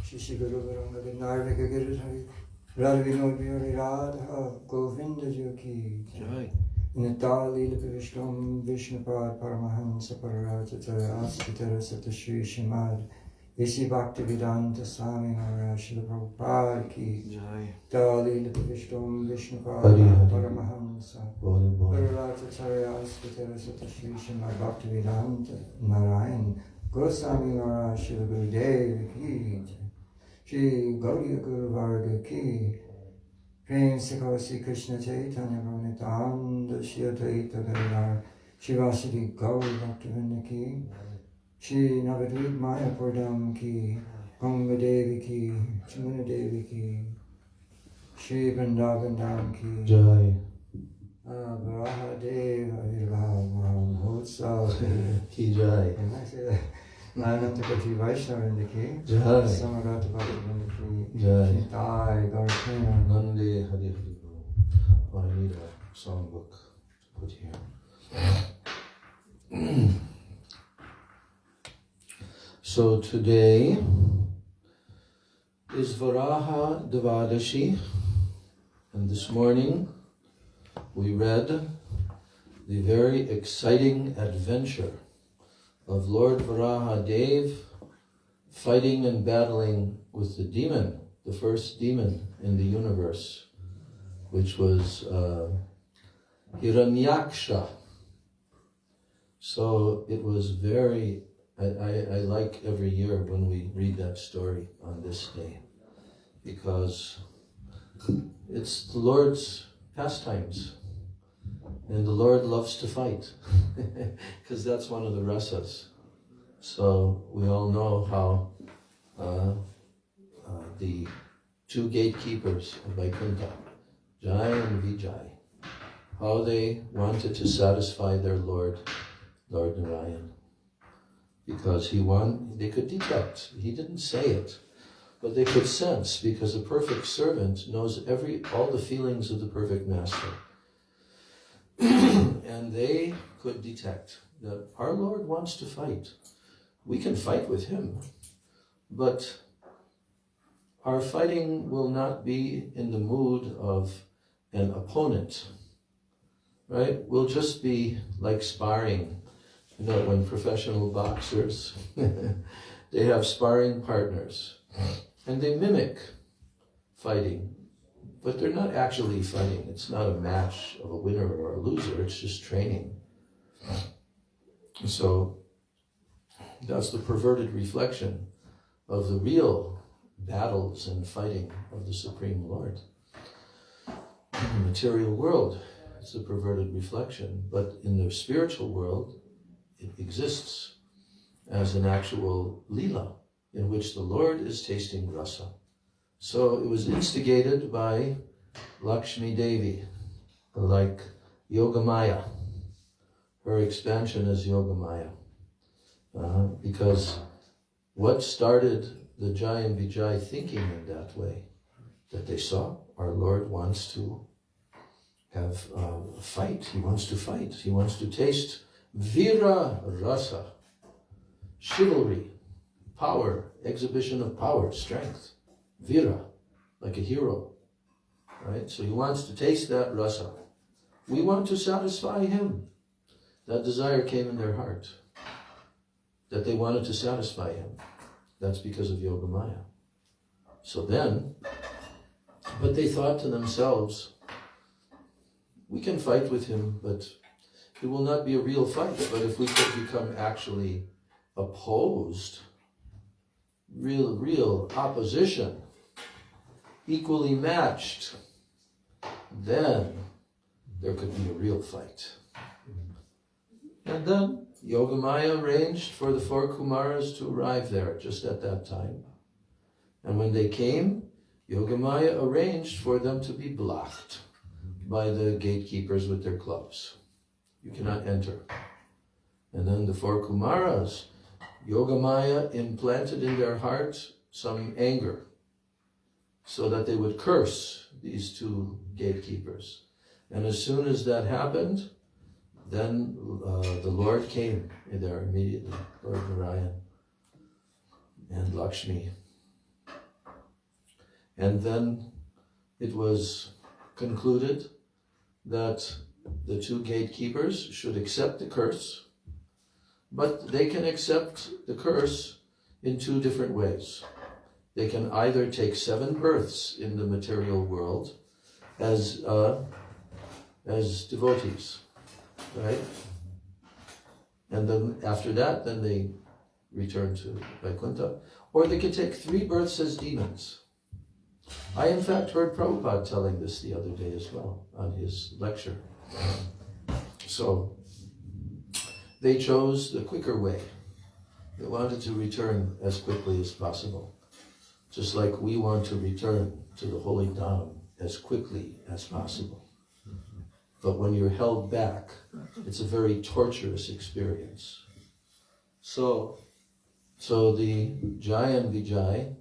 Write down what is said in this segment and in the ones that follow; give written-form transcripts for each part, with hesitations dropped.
Shishiguru Varanga Narvika Giridhari Radvinodhyari Radha Govinda Joki Natali Vishlam Vishnupad Paramahansa Pararatata Aspitara Sata Śrī Śrīmad Isi Bhaktivedanta Swami Maharaj Srila Prabhupada Ki Dali Vishlam Vishnupad Paramahansa Pararatata Aspitara Sata Śrī Śrīmad Bhaktivedanta Narayan Goswami Maharaj Srila Gurudev Ki Śrī Gaudiya Guru Varga Ki Prem Sikasi Krishna Caitanya-bhagavata Nityānanda Śrī Caitanya-bhagavata Śrī Gaur-bhakta-vrinda Ki Śrī Navadvip Mayapurdam Ki Ganga Devi Ki Chamuna Devi Ki Śrī Vrindavan Ki Jai Varāhadeva-The Ki Jai. And I say that Nanantakati Vaishnavrinda Ki Jai Samagata Bhakta-vrinda Ki Jai Jai Gaur-prema Nande Hari Hari. Oh, I need a songbook to put here. So today is Varāhadeva, and this morning we read the very exciting adventure of Lord Varāhadeva fighting and battling with the demon, the first demon in the universe, which was Hiranyaksha. So it was very, I like every year when we read that story on this day, because it's the Lord's pastimes, and the Lord loves to fight, because that's one of the rasas. So we all know how the two gatekeepers of Vaikuntha, Jai and Vijay, how they wanted to satisfy their Lord, Lord Narayan, because they could detect, he didn't say it, but they could sense, because a perfect servant knows all the feelings of the perfect master. And they could detect that our Lord wants to fight. We can fight with him, but our fighting will not be in the mood of an opponent, right? We'll just be like sparring. You know, when professional boxers, they have sparring partners, and they mimic fighting, but they're not actually fighting. It's not a match of a winner or a loser, it's just training. So that's the perverted reflection of the real battles and fighting of the Supreme Lord. In the material world, it's a perverted reflection, but in the spiritual world, it exists as an actual lila in which the Lord is tasting rasa. So it was instigated by Lakshmi Devi, like Yogamaya. Her expansion is Yogamaya. Because what started the Jai and Vijay thinking in that way? That they saw our Lord wants to have a fight. He wants to fight. He wants to taste Vira Rasa, chivalry, power, exhibition of power, strength. Vira, like a hero, right? So he wants to taste that rasa. We want to satisfy him. That desire came in their heart, that they wanted to satisfy him. That's because of Yogamaya. So then, but they thought to themselves, we can fight with him, but it will not be a real fight. But if we could become actually opposed, real opposition, equally matched, then there could be a real fight. And then Yogamaya arranged for the 4 Kumaras to arrive there just at that time. And when they came, Yogamaya arranged for them to be blocked by the gatekeepers with their clubs. You cannot enter. And then the 4 Kumaras, Yogamaya implanted in their hearts some anger, so that they would curse these 2 gatekeepers. And as soon as that happened, then the Lord came there immediately, Lord Narayan and Lakshmi. And then it was concluded that the two gatekeepers should accept the curse, but they can accept the curse in two different ways. They can either take 7 births in the material world as devotees, right? And then after that, then they return to Vaikuntha. Or they could take 3 births as demons. I, in fact, heard Prabhupada telling this the other day as well on his lecture. So they chose the quicker way. They wanted to return as quickly as possible. Just like we want to return to the Holy Dham as quickly as possible. But when you're held back, it's a very torturous experience. So the Jai and Vijay,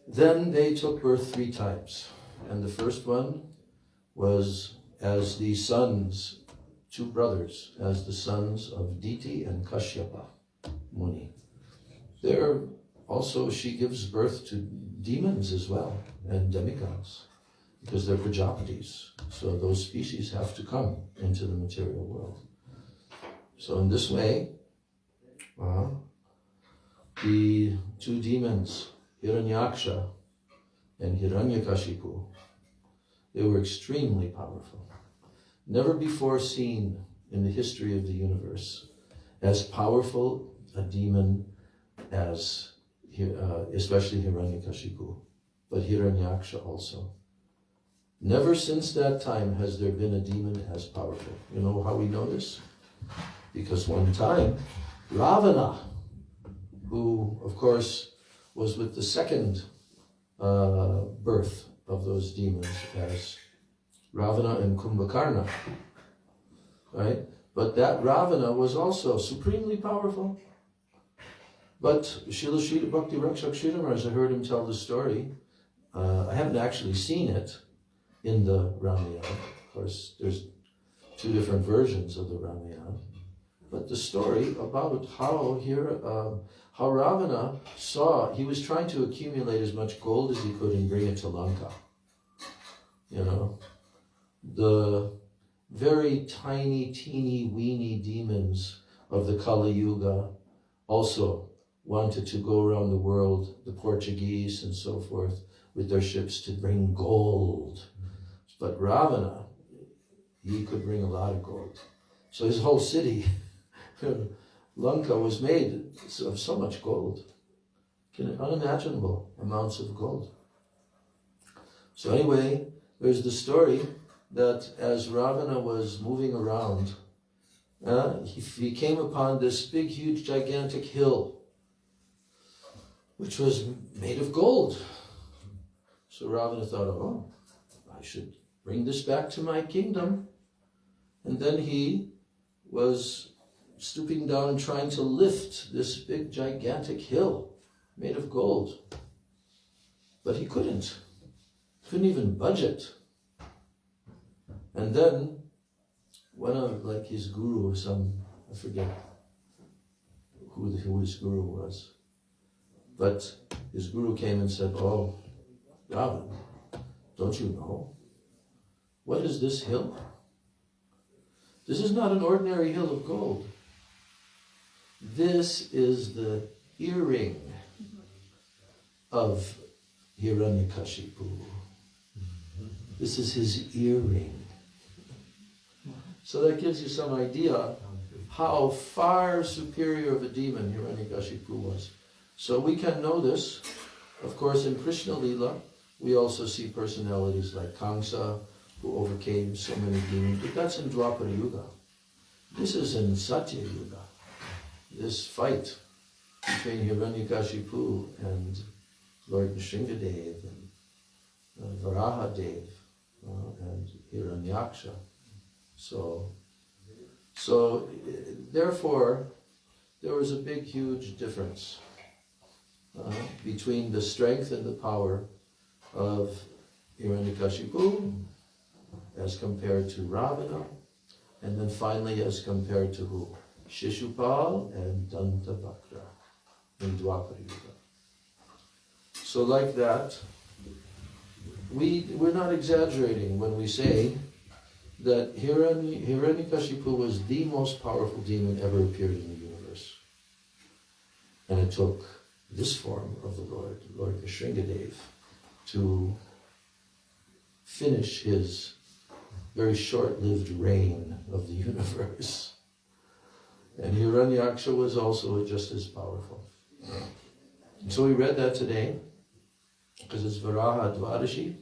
then they took birth 3 times. And the first one was as the sons, 2 brothers, as the sons of Diti and Kashyapa Muni. There also she gives birth to demons as well, and demigods, because they're Prajapatis. So those species have to come into the material world. So in this way, the 2 demons, Hiranyaksha and Hiranyakashipu, they were extremely powerful. Never before seen in the history of the universe as powerful a demon as, especially Hiranyakashipu, but Hiranyaksha also. Never since that time has there been a demon as powerful. You know how we know this? Because one time, Ravana, who of course was with the second birth of those demons as Ravana and Kumbhakarna, right? But that Ravana was also supremely powerful. But Srila Bhakti Rakshak Sridhar Maharaj, I heard him tell the story. I haven't actually seen it in the Ramayana. Of course, there's 2 different versions of the Ramayana. But the story about how Ravana saw, he was trying to accumulate as much gold as he could and bring it to Lanka. You know, the very tiny, teeny, weeny demons of the Kali Yuga also wanted to go around the world, the Portuguese and so forth, with their ships to bring gold. But Ravana, he could bring a lot of gold. So his whole city, Lanka, was made of so much gold. Unimaginable amounts of gold. So anyway, there's the story that as Ravana was moving around, he came upon this big, huge, gigantic hill, which was made of gold. So Ravana thought, oh, I should bring this back to my kingdom. And then he was stooping down and trying to lift this big, gigantic hill made of gold. But he couldn't even budge it. And then one of his guru, I forget who his guru was, but his guru came and said, oh, Ravana, don't you know? What is this hill? This is not an ordinary hill of gold. This is the earring of Hiranyakashipu. This is his earring. So that gives you some idea how far superior of a demon Hiranyakashipu was. So we can know this. Of course, in Krishna Lila, we also see personalities like Kamsa, who overcame so many demons, but that's in Dwapara Yuga. This is in Satya Yuga. This fight between Hiranyakashipu and Lord Nrsingadev and Varāhadeva and Hiranyaksha. So therefore, there was a big, huge difference between the strength and the power of Hiranyakashipu as compared to Ravana, and then finally as compared to who? Shishupal and Dantabhakra in Dwapara Yuga. So like that, we're not exaggerating when we say that Hiranyakashipu was the most powerful demon ever appeared in the universe. And it took this form of the Lord Vishringadev, to finish his very short-lived reign of the universe. And Hiranyaksha was also just as powerful. So we read that today, because it's Varāhadeva,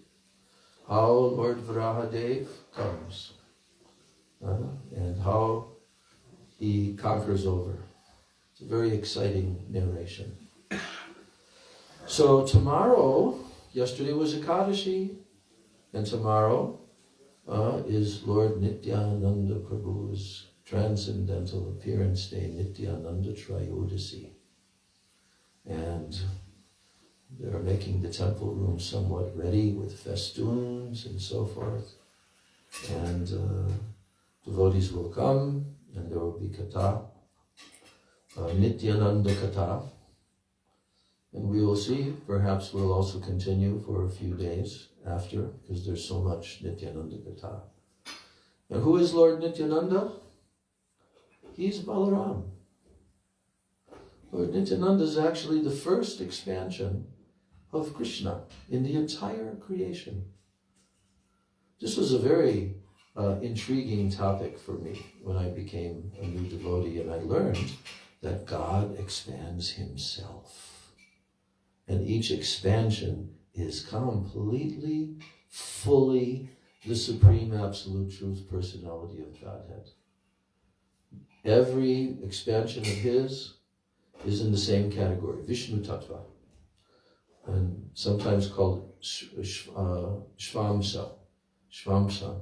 how Lord Varāhadev comes, and how he conquers over. It's a very exciting narration. So tomorrow, yesterday was Ekadashi, and tomorrow is Lord Nityananda Prabhu's transcendental appearance day, Nityananda Trayodasi. And they're making the temple room somewhat ready with festoons and so forth. And devotees will come, and there will be Katha, Nityananda Katha. And we will see, perhaps we'll also continue for a few days after, because there's so much Nityananda Katha. And who is Lord Nityananda? He's Balaram. Lord Nityananda is actually the first expansion of Krishna in the entire creation. This was a very intriguing topic for me when I became a new devotee, and I learned that God expands himself. And each expansion is completely, fully the Supreme Absolute Truth Personality of Godhead. Every expansion of his is in the same category, Vishnu Tattva, and sometimes called Shvamsa. Shvamsa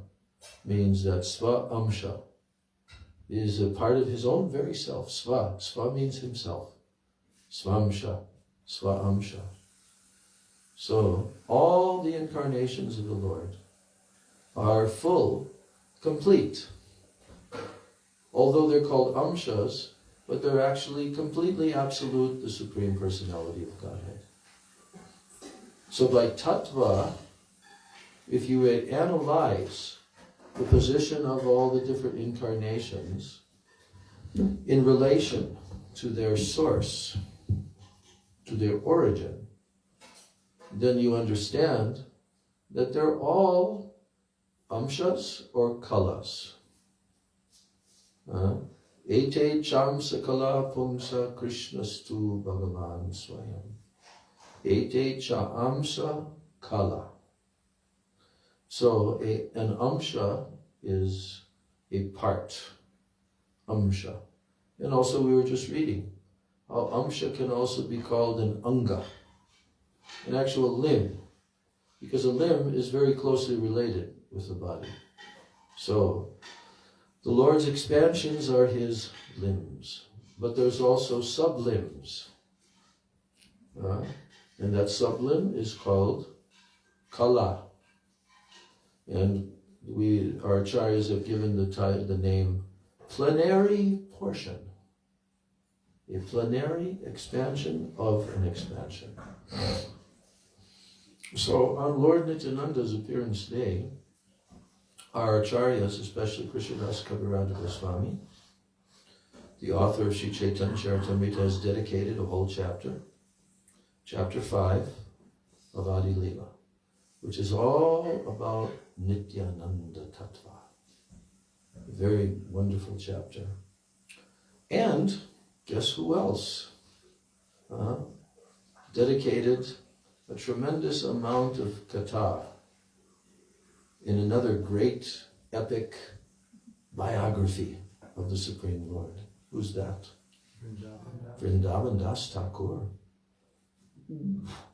means that Sva Amsha is a part of his own very self. Sva. Sva means himself. Svamsha. Sva-amsha. So, all the incarnations of the Lord are full, complete. Although they're called amshas, but they're actually completely absolute, the Supreme Personality of Godhead. So by tattva, if you analyze the position of all the different incarnations in relation to their source, to their origin, then you understand that they're all amshas or kalas. Ete chamsa kala pumsa krishnastu bhagavan swayam. Ete cha amsa kala. So an amsha is a part, amsha. And also we were just reading how amsha can also be called an anga, an actual limb, because a limb is very closely related with the body. So the Lord's expansions are his limbs, but there's also sublimbs. And that sublimb is called kala. And our acharyas have given the name plenary portion. A plenary expansion of an expansion. So on Lord Nityananda's appearance day, our acharyas, especially Krishnadas Kaviraj Swami, the author of Śrī Caitanya-bhagavata, has dedicated a whole chapter, chapter 5 of Adi Lila, which is all about Nityananda Tattva. A very wonderful chapter. And guess who else dedicated a tremendous amount of Katha in another great epic biography of the Supreme Lord. Who's that? Vrindavan Das Thakur,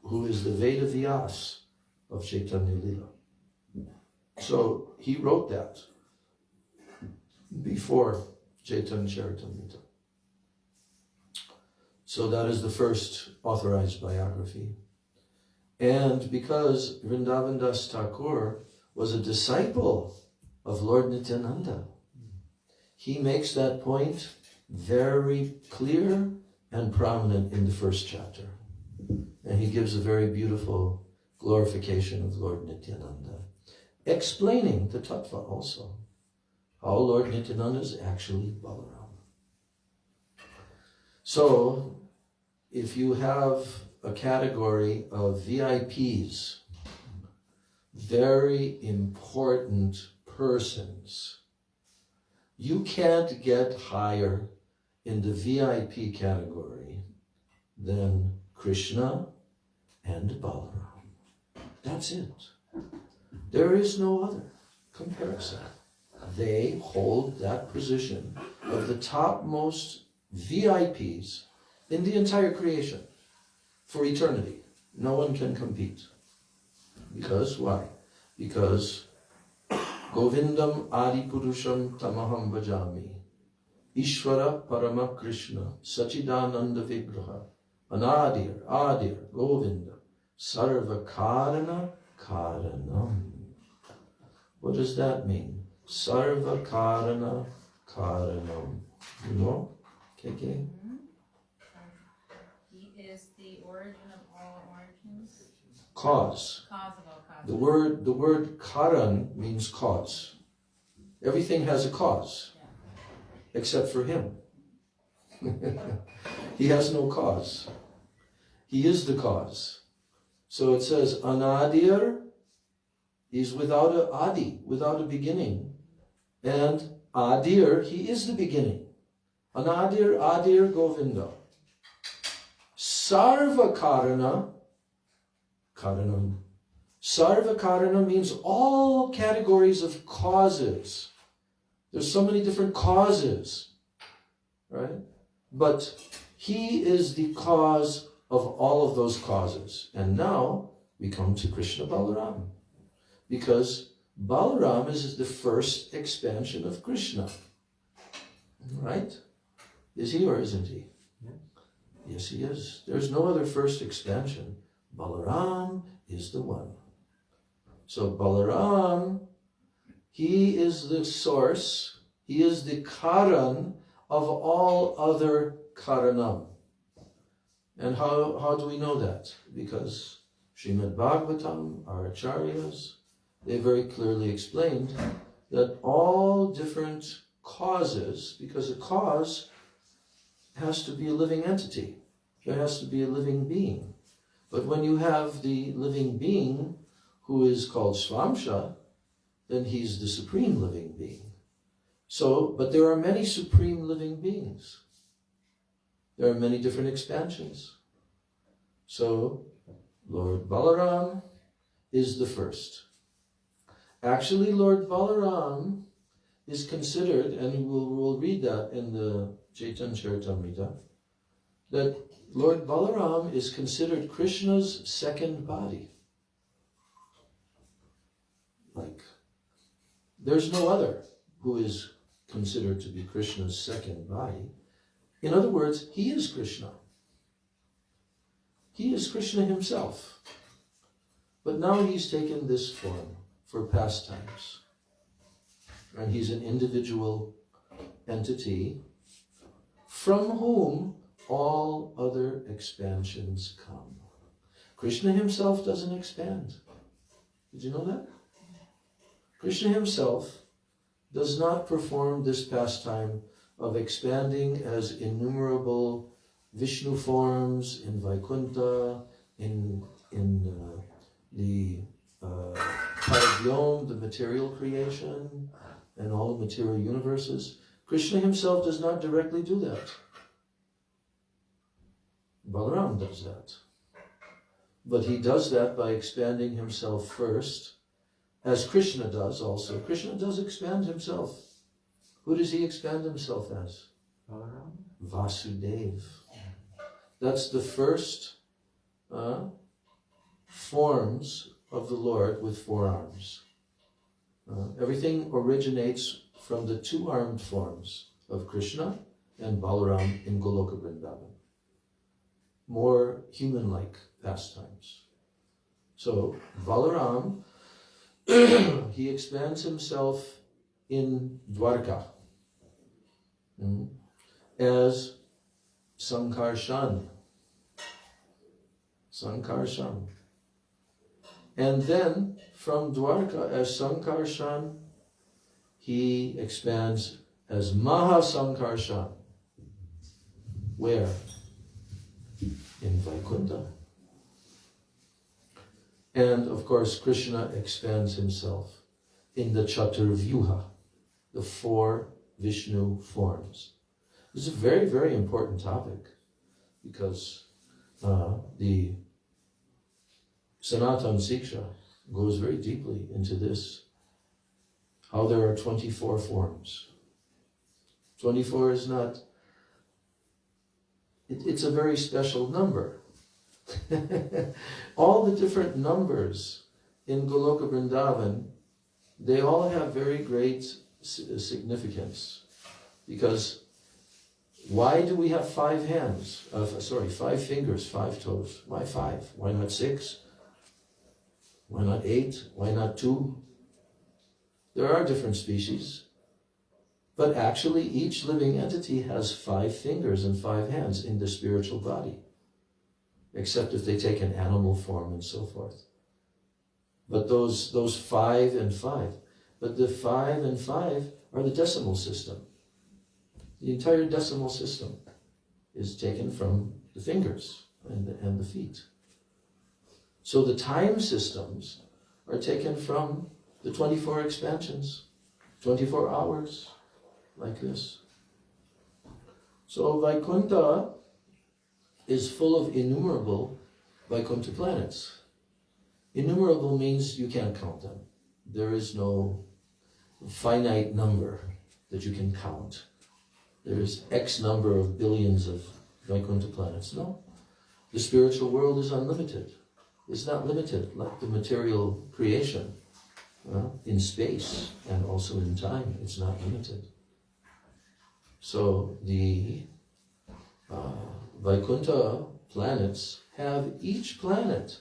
who is the Veda Vyas of Chaitanya Lila. So he wrote that before Chaitanya Charitamrita. So that is the first authorized biography. And because Vrindavan Das Thakur was a disciple of Lord Nityananda, he makes that point very clear and prominent in the first chapter. And he gives a very beautiful glorification of Lord Nityananda, explaining the tattva also, how Lord Nityananda is actually Balaram. So, if you have a category of VIPs, very important persons, you can't get higher in the VIP category than Krishna and Balaram. That's it. There is no other comparison. They hold that position of the topmost VIPs in the entire creation for eternity. No one can compete. Because why? Because Govindam Adi Purusham Tamaham Bhajami, Ishvara Parama Krishna Sachidananda Vigraha, Anadir Adir Govinda Sarva Karana Karanam. What does that mean? Sarva Karana Karanam. You know? KK? He is the origin of all origins. Cause. Cause of all causes. The word Karan means cause. Everything has a cause, except for him. He has no cause. He is the cause. So it says, Anadir, he's without a Adi, without a beginning. And Adir, he is the beginning. Anadir, Adir, Govinda. Sarva Karana, Karanam. Sarva Karana means all categories of causes. There's so many different causes, right? But he is the cause of all of those causes. And now we come to Krishna Balaram, because Balaram is the first expansion of Krishna, right? Is he or isn't he? Yes, he is. There's no other first expansion. Balaram is the one. So Balaram, he is the source, he is the Karan of all other Karanam. And how do we know that? Because Srimad-Bhagavatam, our acharyas, they very clearly explained that all different causes, because a cause has to be a living entity. There has to be a living being. But when you have the living being who is called Swamsha, then he's the supreme living being. So, but there are many supreme living beings. There are many different expansions. So, Lord Balaram is the first. Actually, Lord Balaram is considered, and we'll read that in the Chaitanya Charitamrita, that Lord Balaram is considered Krishna's second body. Like, there's no other who is considered to be Krishna's second body. In other words, he is Krishna. He is Krishna himself. But now he's taken this form for pastimes. And he's an individual entity from whom all other expansions come. Krishna himself doesn't expand. Did you know that? Krishna himself does not perform this pastime of expanding as innumerable Vishnu forms in Vaikuntha, in the Paravyom, the material creation, and all the material universes. Krishna himself does not directly do that. Balaram does that. But he does that by expanding himself first, as Krishna does also. Krishna does expand himself. Who does he expand himself as? Balaram? Vasudeva. That's the first forms of the Lord with four arms. Everything originates from the two-armed forms of Krishna and Balaram in Goloka Vrindavan. More human-like pastimes. So, Balaram, he expands himself in Dwarka as Sankarshan. Sankarshan. And then from Dwarka as Sankarshan, he expands as Mahasankarshan. Where? In Vaikuntha. And of course, Krishna expands himself in the Chaturvyuha, the 4 Vishnu forms. This is a very, very important topic because the Sanatana Siksha goes very deeply into this, how there are 24 forms. 24 is not, it's a very special number. All the different numbers in Goloka Vrindavan, they all have very great significance. Because why do we have 5 hands? 5 fingers, 5 toes. Why 5? Why not 6? Why not 8? Why not 2? There are different species. But actually each living entity has 5 fingers and 5 hands in the spiritual body. Except if they take an animal form and so forth. But those 5 and 5. But the 5 and 5 are the decimal system. The entire decimal system is taken from the fingers and the feet. So the time systems are taken from the 24 expansions, 24 hours, like this. So Vaikuntha is full of innumerable Vaikuntha planets. Innumerable means you can't count them. There is no finite number that you can count. There is X number of billions of Vaikuntha planets. No. The spiritual world is unlimited. It's not limited like the material creation. In space and also in time, it's not limited. So the Vaikuntha planets have, each planet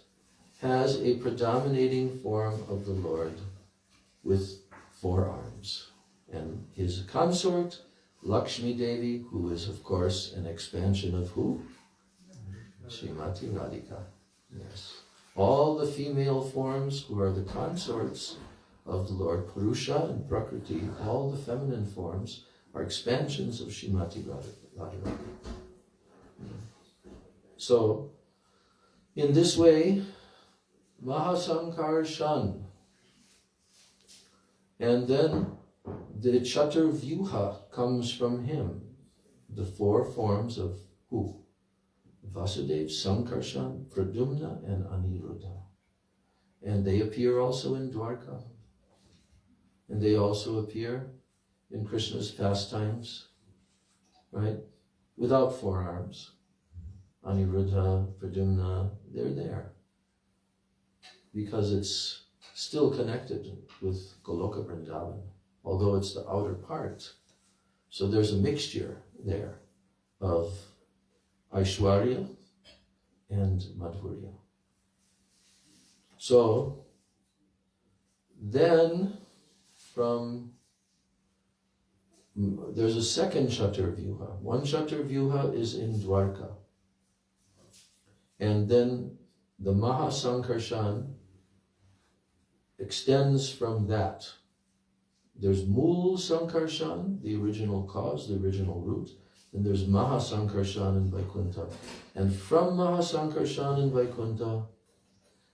has a predominating form of the Lord with 4 arms. And his consort, Lakshmi Devi, who is of course an expansion of who? Srimati Radhika. Yes. All the female forms who are the consorts of the Lord, Purusha and Prakriti, all the feminine forms are expansions of Srimati Radharani. So, in this way, Mahasankarshan, and then the Chaturvyuha comes from him, the 4 forms of who? Vasudeva, Sankarshan, Pradyumna, and Aniruddha. And they appear also in Dwarka. And they also appear in Krishna's pastimes, right? Without 4 arms. Aniruddha, Pradyumna, they're there. Because it's still connected with Goloka Vrindavan, although it's the outer part. So there's a mixture there of Aishwarya and Madhurya. So then there's a second Chaturvyuha. One Chaturvyuha is in Dwarka. And then the Mahasankarshan extends from that. There's Mool Sankarshan, the original cause, the original root. And there's Mahasankarshan in Vaikuntha. And from Mahasankarshan in Vaikuntha,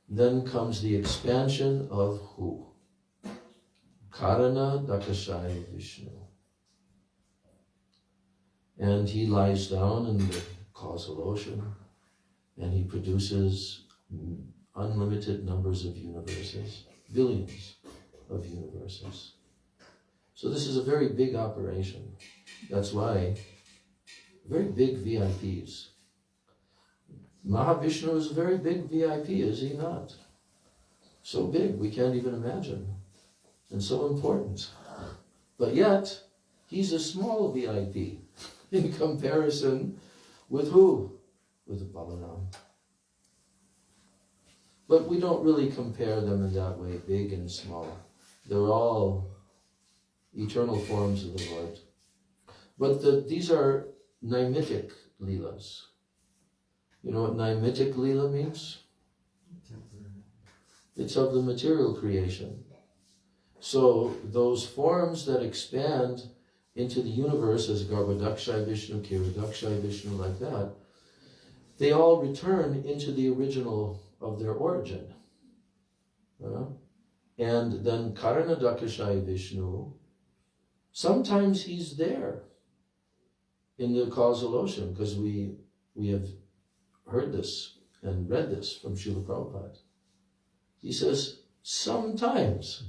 then comes the expansion of who? Karana Dakashaya Vishnu. And he lies down in the causal ocean and he produces unlimited numbers of universes, billions of universes. So this is a very big operation. That's why very big VIPs. Mahavishnu is a very big VIP, is he not? So big, we can't even imagine. And so important. But yet, he's a small VIP in comparison with who? With Balaram. But we don't really compare them in that way, big and small. They're all eternal forms of the Lord. But these are Naimitic Leelas. You know what Naimitic Leela means? It's of the material creation. So those forms that expand into the universe as Garbhodakshaya Vishnu, Kiradakshaya Vishnu, like that, they all return into the original of their origin. And then Karanadakashaya Vishnu, sometimes he's there in the causal ocean, because we have heard this and read this from Srila Prabhupada. He says, sometimes,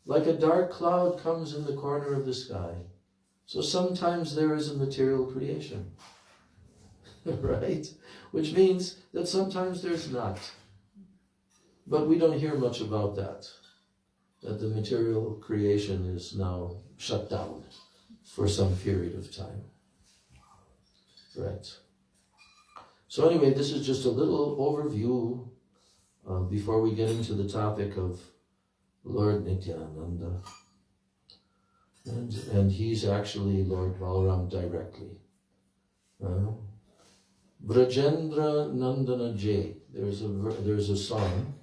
like a dark cloud comes in the corner of the sky, so sometimes there is a material creation, right? Which means that sometimes there's not. But we don't hear much about that the material creation is now shut down for some period of time. Right. So anyway, this is just a little overview before we get into the topic of Lord Nityananda. And he's actually Lord Balaram directly. Brajendra Nandana Jay. There's a song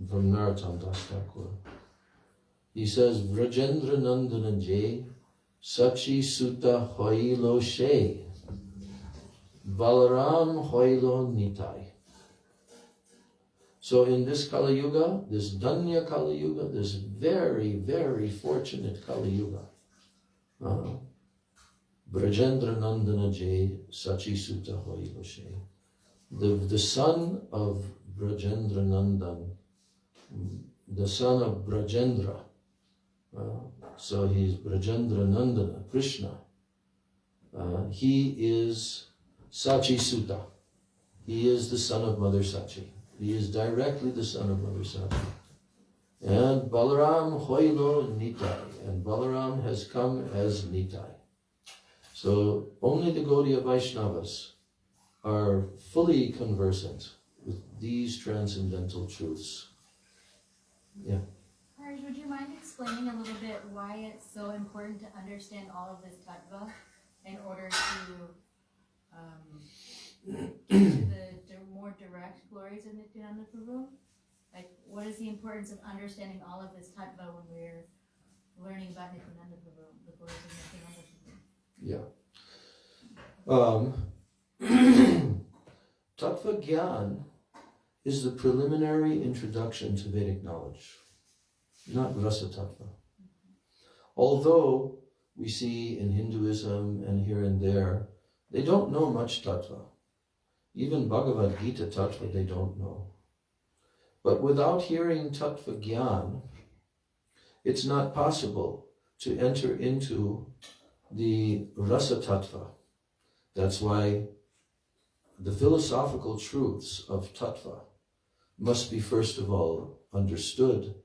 from Narottam Das Thakur. He says, Brajendra Nandana Jay, Sachi Sutta Hoilo She, Balaram Hoilo Nitai. So in this Kali Yuga, this Danya Kali Yuga, this very, very fortunate Kali Yuga, Brajendra Nandana Jay, Sachi Sutta Hoilo She. The son of Brajendra Nandan, the son of Brajendra, so he's Brajendra Nandana, Krishna. He is Sachi Sutta. He is the son of Mother Sachi. He is directly the son of Mother Sachi. And Balaram Hoilo Nitai. And Balaram has come as Nitai. So only the Gaudiya Vaishnavas are fully conversant with these transcendental truths. Yeah. Harsh, would you mind explaining a little bit why it's so important to understand all of this tattva in order to get to the more direct glories of Nityananda Prabhu? Like, what is the importance of understanding all of this tattva when we're learning about Nityananda Prabhu, the glories of Nityananda Prabhu? Yeah. Tattva Gyan is the preliminary introduction to Vedic knowledge, not Rasa Tattva. Although we see in Hinduism and here and there, they don't know much Tattva. Even Bhagavad Gita Tattva they don't know. But without hearing Tattva Gyan, it's not possible to enter into the Rasa Tattva. That's why the philosophical truths of Tattva must be first of all understood,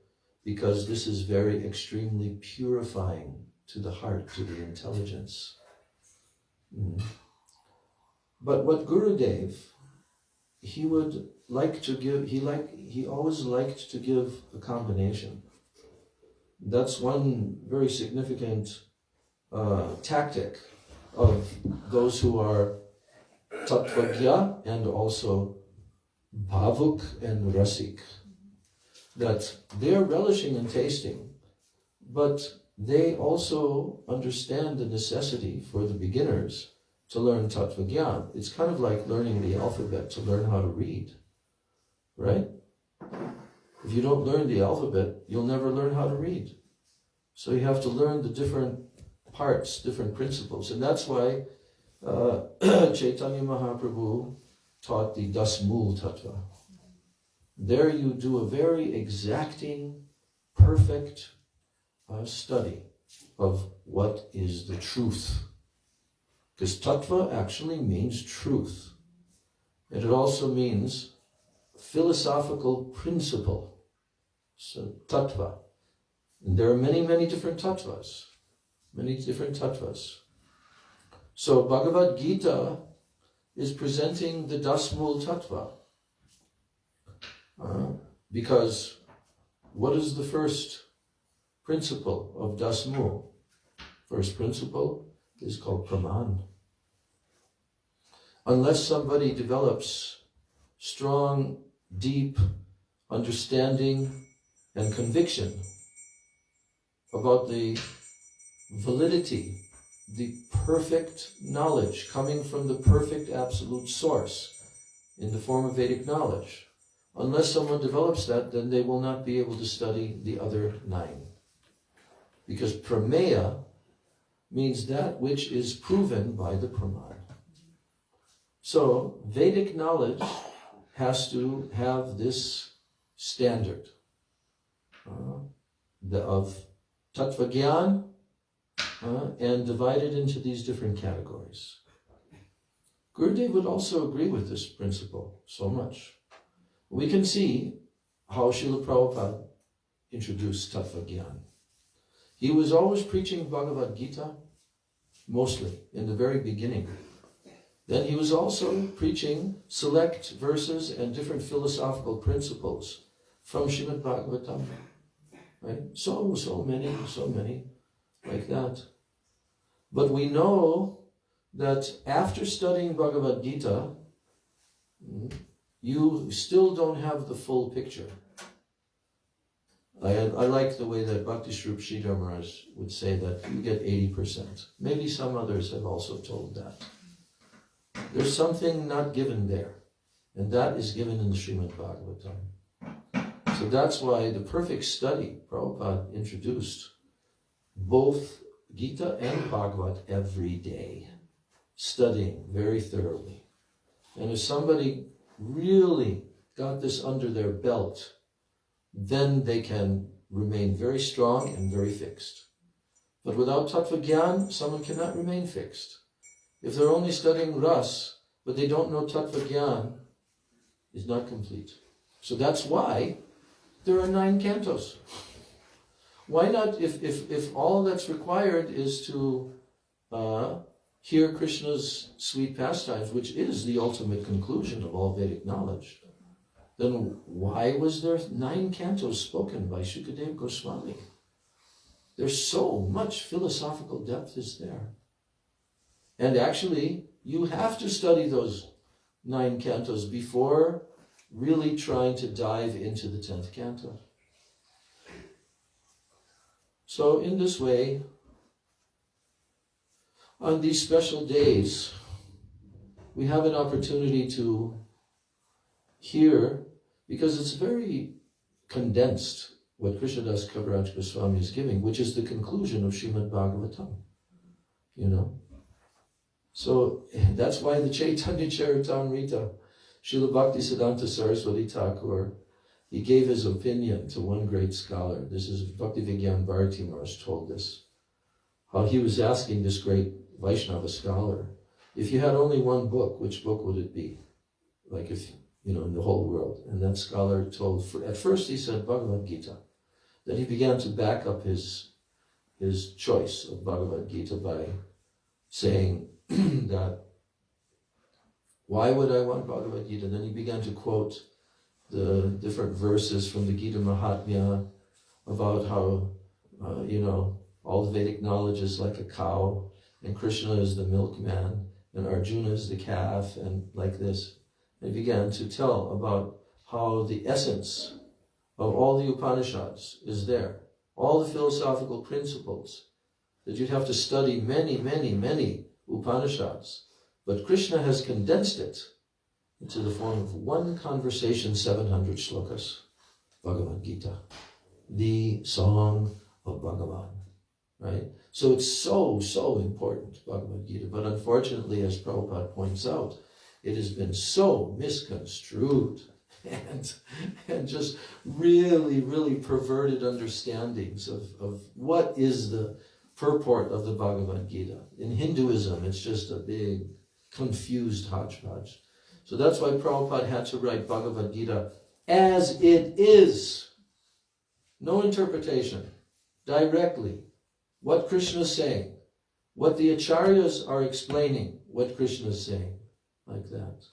because this is very extremely purifying to the heart, to the intelligence. But what Gurudev, he would like to give, he always liked to give a combination. That's one very significant tactic of those who are Tattvagya and also Bhavuk and Rasik. That they're relishing and tasting, but they also understand the necessity for the beginners to learn Tattva Gyan. It's kind of like learning the alphabet to learn how to read, right? If you don't learn the alphabet, you'll never learn how to read. So you have to learn the different parts, different principles. And that's why Chaitanya Mahaprabhu taught the Dasmul Tattva. There you do a very exacting, perfect study of what is the truth. Because Tattva actually means truth. And it also means philosophical principle. So Tattva. And there are many, many different Tattvas. Many different Tattvas. So Bhagavad Gita is presenting the Dasmul Tattva. Because what is the first principle of Dasmul? First principle is called Praman. Unless somebody develops strong deep understanding and conviction about the validity, the perfect knowledge coming from the perfect absolute source in the form of Vedic knowledge. Unless someone develops that, then they will not be able to study the other 9. Because prameya means that which is proven by the Praman. So, Vedic knowledge has to have this standard of tattva gyan and divided into these different categories. Gurudev would also agree with this principle so much. We can see how Srila Prabhupada introduced tattva gyan. He was always preaching Bhagavad Gita, mostly, in the very beginning. Then he was also preaching select verses and different philosophical principles from Srimad-Bhagavatam. Right? So many like that. But we know that after studying Bhagavad Gita, you still don't have the full picture. I like the way that Bhakti Swarup Sridhar Maharaj would say that you get 80%. Maybe some others have also told that. There's something not given there, and that is given in the Srimad-Bhagavatam. So that's why the perfect study, Prabhupada introduced both Gita and Bhagavat every day, studying very thoroughly. And if somebody really got this under their belt, then they can remain very strong and very fixed. But without Tattva Gyan, someone cannot remain fixed. If they're only studying Ras, but they don't know Tattva Gyan, it's not complete. So that's why there are 9 cantos. Why not, if all that's required is to hear Krishna's sweet pastimes, which is the ultimate conclusion of all Vedic knowledge, then why was there 9 cantos spoken by Śrī Goswami? There's so much philosophical depth is there. And actually, you have to study those 9 cantos before really trying to dive into the 10th canto. So in this way, on these special days, we have an opportunity to hear, because it's very condensed, what Krishnadas Kaviraj Goswami is giving, which is the conclusion of Srimad-Bhagavatam. So that's why the Chaitanya Charitamrita, Srila Bhaktisiddhanta Saraswati Thakur, he gave his opinion to one great scholar. This is Bhakti Vigyan Bharati Maharaj told this. How he was asking this great Vaishnava scholar, if you had only one book, which book would it be? Like if, in the whole world. And that scholar told, at first he said Bhagavad Gita. Then he began to back up his choice of Bhagavad Gita by saying that, why would I want Bhagavad Gita? Then he began to quote the different verses from the Gita Mahatmya about how, all the Vedic knowledge is like a cow, and Krishna is the milkman, and Arjuna is the calf, and like this. And he began to tell about how the essence of all the Upanishads is there. All the philosophical principles, that you'd have to study many Upanishads. But Krishna has condensed it into the form of one conversation, 700 shlokas, Bhagavad Gita, the song of Bhagavan, right? So it's so important, Bhagavad Gita. But unfortunately, as Prabhupada points out, it has been so misconstrued and just really perverted understandings of what is the purport of the Bhagavad Gita. In Hinduism, it's just a big, confused hodgepodge. So that's why Prabhupada had to write Bhagavad Gita as it is. No interpretation. Directly. What Krishna is saying. What the acharyas are explaining. What Krishna is saying. Like that.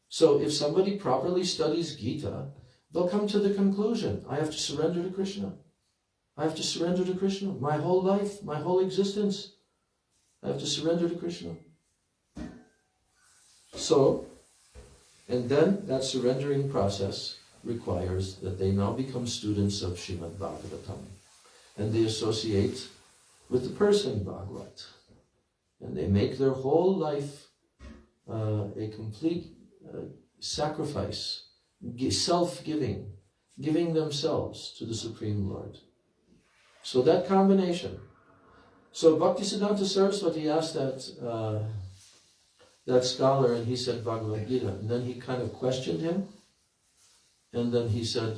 So if somebody properly studies Gita, they'll come to the conclusion, I have to surrender to Krishna. I have to surrender to Krishna. My whole life, my whole existence, I have to surrender to Krishna. So, And then that surrendering process requires that they now become students of Srimad-Bhagavatam. And they associate with the person Bhagavat. And they make their whole life a complete sacrifice, self-giving, giving themselves to the Supreme Lord. So that combination. So Bhaktisiddhanta Saraswati asked that scholar, and he said Bhagavad Gita. And then he kind of questioned him. And then he said,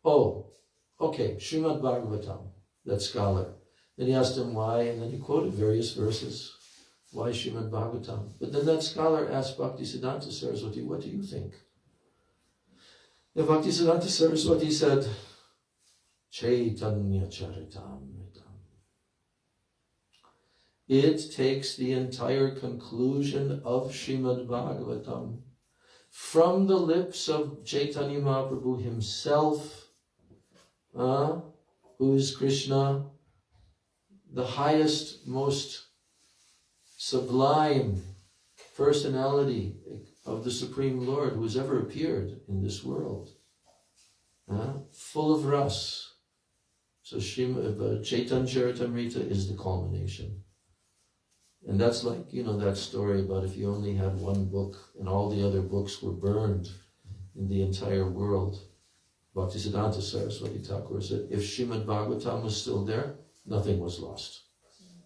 oh, okay, Srimad-Bhagavatam, that scholar. Then he asked him why, and then he quoted various verses. Why Srimad-Bhagavatam? But then that scholar asked Bhaktisiddhanta Saraswati, what do you think? And Bhaktisiddhanta Saraswati said, Caitanya-charitamritam. It takes the entire conclusion of Srimad-Bhagavatam from the lips of Chaitanya Mahaprabhu himself, who is Krishna, the highest, most sublime personality of the Supreme Lord who has ever appeared in this world, full of ras. So Chaitanya Charitamrita is the culmination. And that's like, that story about if you only had one book and all the other books were burned in the entire world. Bhaktisiddhanta Saraswati Thakur said, if Srimad-Bhagavatam was still there, nothing was lost.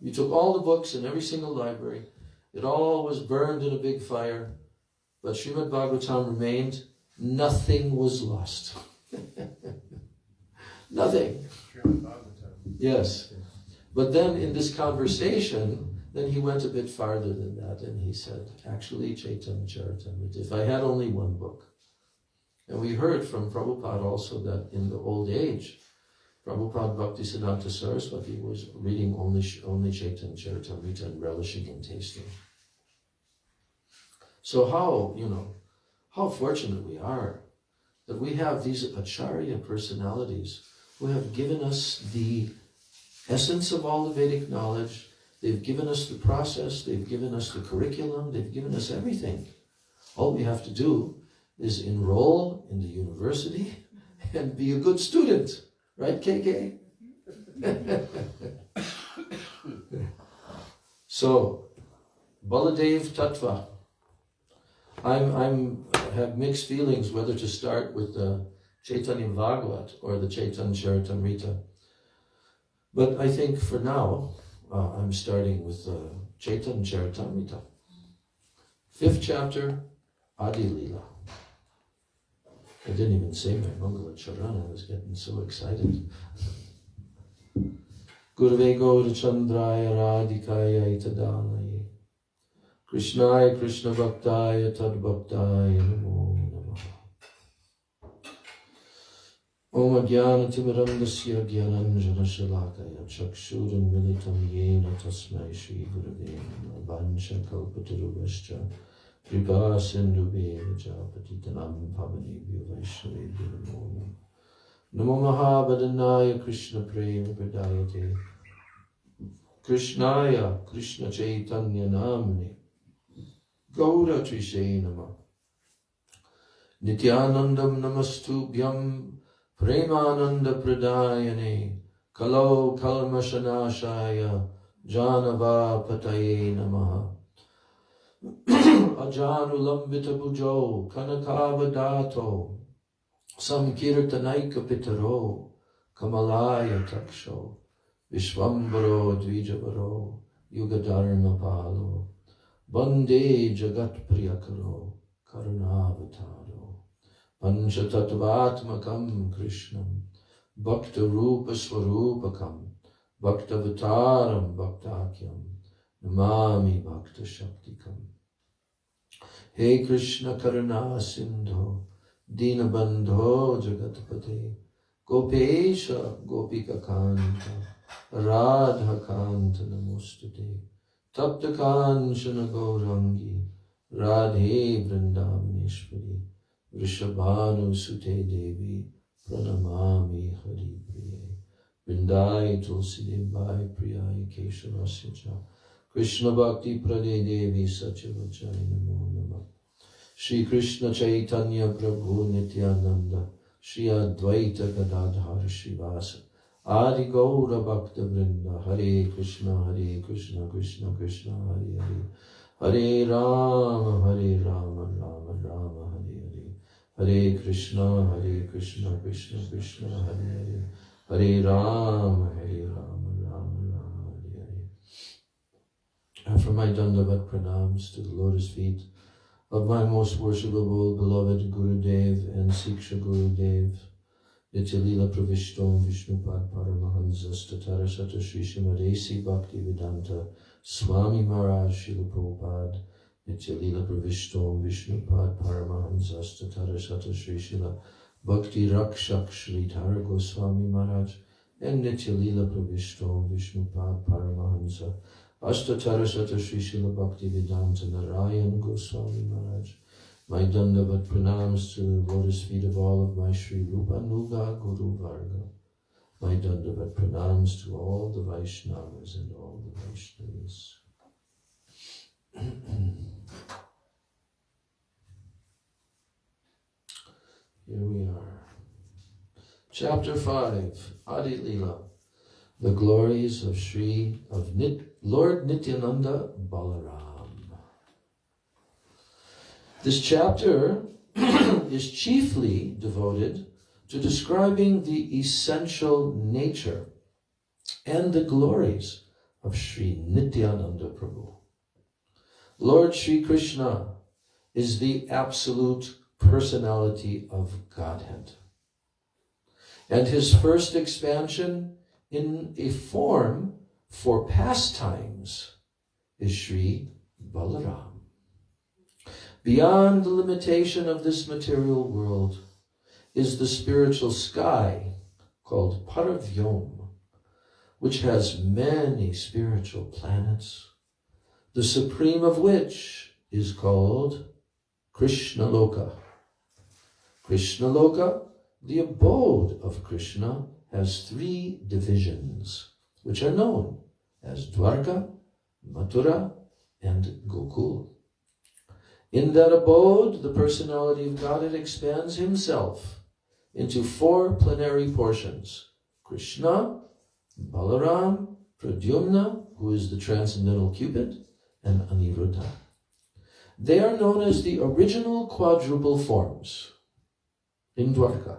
You took all the books in every single library, it all was burned in a big fire, but Srimad-Bhagavatam remained, nothing was lost. Nothing. Yes. But then in this conversation, then he went a bit farther than that, and he said, actually, Chaitanya Charitamrita, if I had only one book. And we heard from Prabhupada also that in the old age, Prabhupada Bhaktisiddhanta Saraswati was reading only Chaitanya Charitamrita and relishing and tasting. So how fortunate we are that we have these Acharya personalities who have given us the essence of all the Vedic knowledge. They've given us the process, they've given us the curriculum, they've given us everything. All we have to do is enroll in the university and be a good student. Right, KK? So, Baladev Tattva. I have mixed feelings whether to start with the Chaitanya Bhagavat or the Chaitanya Charitamrita. But I think for now, I'm starting with Chaitanya Charitamrita. 5th chapter, Adi Lila. I didn't even say my Mangala Charana, I was getting so excited. Gurve Gaura Chandraya Radhikaya Itadanaye Krishnaya Krishna Bhaktaya Tad Bhaktaya Namo Namaha. Om Adhyana Timiram Dasya Gyananjana Shalakaya Chakshuran Militam Yena Tasmai Shri Gurave Namaha Vansha Kalpatarubhascha Kripa Sindhu Bheva Patitanam Pavanebhyo Vaishnavebhyo Namo Namo Mahabhadanaya Krishna Prema Pradayate Krishnaya Krishna Chaitanya Namne Gaura Trishe Nama Nityānandam Namastubhyam Premananda Pradayane Kalau Kalmashanashaya Janava Pataye Namaha Ajanu Lambita Bujo Kanakavadato Samkirtanaika Pitaro Kamalaya Taksho Vishwambaro Dvijavaro Yugadharma Palo Bande Jagat Priyakaro Karunavataro Panchatattvatmakam Krishnam Bhakta Rupa Swarupakam Bhaktavataram Bhaktakyam Namami Bhakta Shaktikam. Hey Krishna Karuna Sindho Dinabandho Jagatpate Gopesha Gopika Kanta Radha Kanta Namostate Tapta Kanchana Gaurangi Radhe Vrindavaneshwari Vrishabhanu Sute Devi Pranamami Hari Priye Vrindai Tulsi Devai Priyai Keshavasya Krishna Bhakti Prade Devi Satyavachai Namo Namah Shri Krishna Chaitanya-Prabhu Nityānanda, Shri Advaita Gadadhar Shivasa, Adi Gaura Bhakta Vrinda, Hare Krishna, Krishna Krishna, Hare Hare, Hare Rama, Rama Rama, Hare Hare, Hare Krishna, Krishna Krishna, Hare Hare, Hare Rama, Rama Rama, Hare Hare. After my Dandavat pranams to the lotus feet of my most worshipable, beloved Gurudev and Siksha Gurudev, Nityalila Pravishtom Vishnupad Paramahansas Tatara Sata Shri Shimadesi Bhakti Vedanta Swami Maharaj Srila Prabhupada, Nityalila Pravishtom Vishnupad Paramahansas Tatara Sata Shri Srila Bhakti Rakshak Shri Dhara Goswami Maharaj, and Nityalila Pravishtom Vishnupad Paramahansa Ashtatara Sata Shri Srila Bhakti Vedanta Narayan Goswami Maharaj. My Dandavat pranams to the lotus feet of all of my Shri Rupa Nuga Guru Varga. My Dandavat pranams to all the Vaishnavas and all the Vaishnavas. Here we are. Chapter 5, Adi Lila, the glories of Lord Nityananda Balaram. This chapter is chiefly devoted to describing the essential nature and the glories of Śrī Nityananda Prabhu. Lord Shri Krishna is the absolute personality of Godhead, and his first expansion in a form for pastimes is Śrī Balaram. Beyond the limitation of this material world is the spiritual sky called Paravyom, which has many spiritual planets, the supreme of which is called Krishna Loka. Krishna Loka, the abode of Krishna, has 3 divisions, which are known as Dwarka, Mathura, and Gokul. In that abode, the personality of Godhead expands himself into 4 plenary portions: Krishna, Balaram, Pradyumna, who is the transcendental Cupid, and Aniruddha. They are known as the original quadruple forms in Dwarka.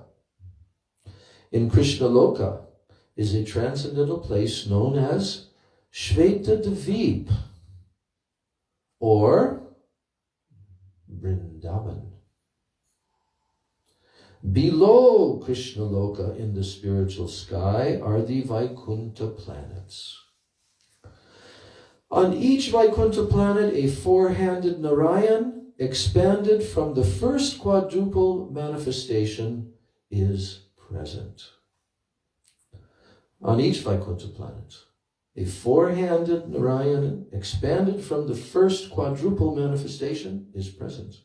In Krishna Loka is a transcendental place known as Shveta Dvip, or Vrindavan. Below Krishna Loka in the spiritual sky are the Vaikuntha planets. On each Vaikuntha planet, a 4-handed Narayan, expanded from the first quadruple manifestation, is present. On each Vaikuntha planet, a 4-handed Narayan, expanded from the first quadruple manifestation, is present.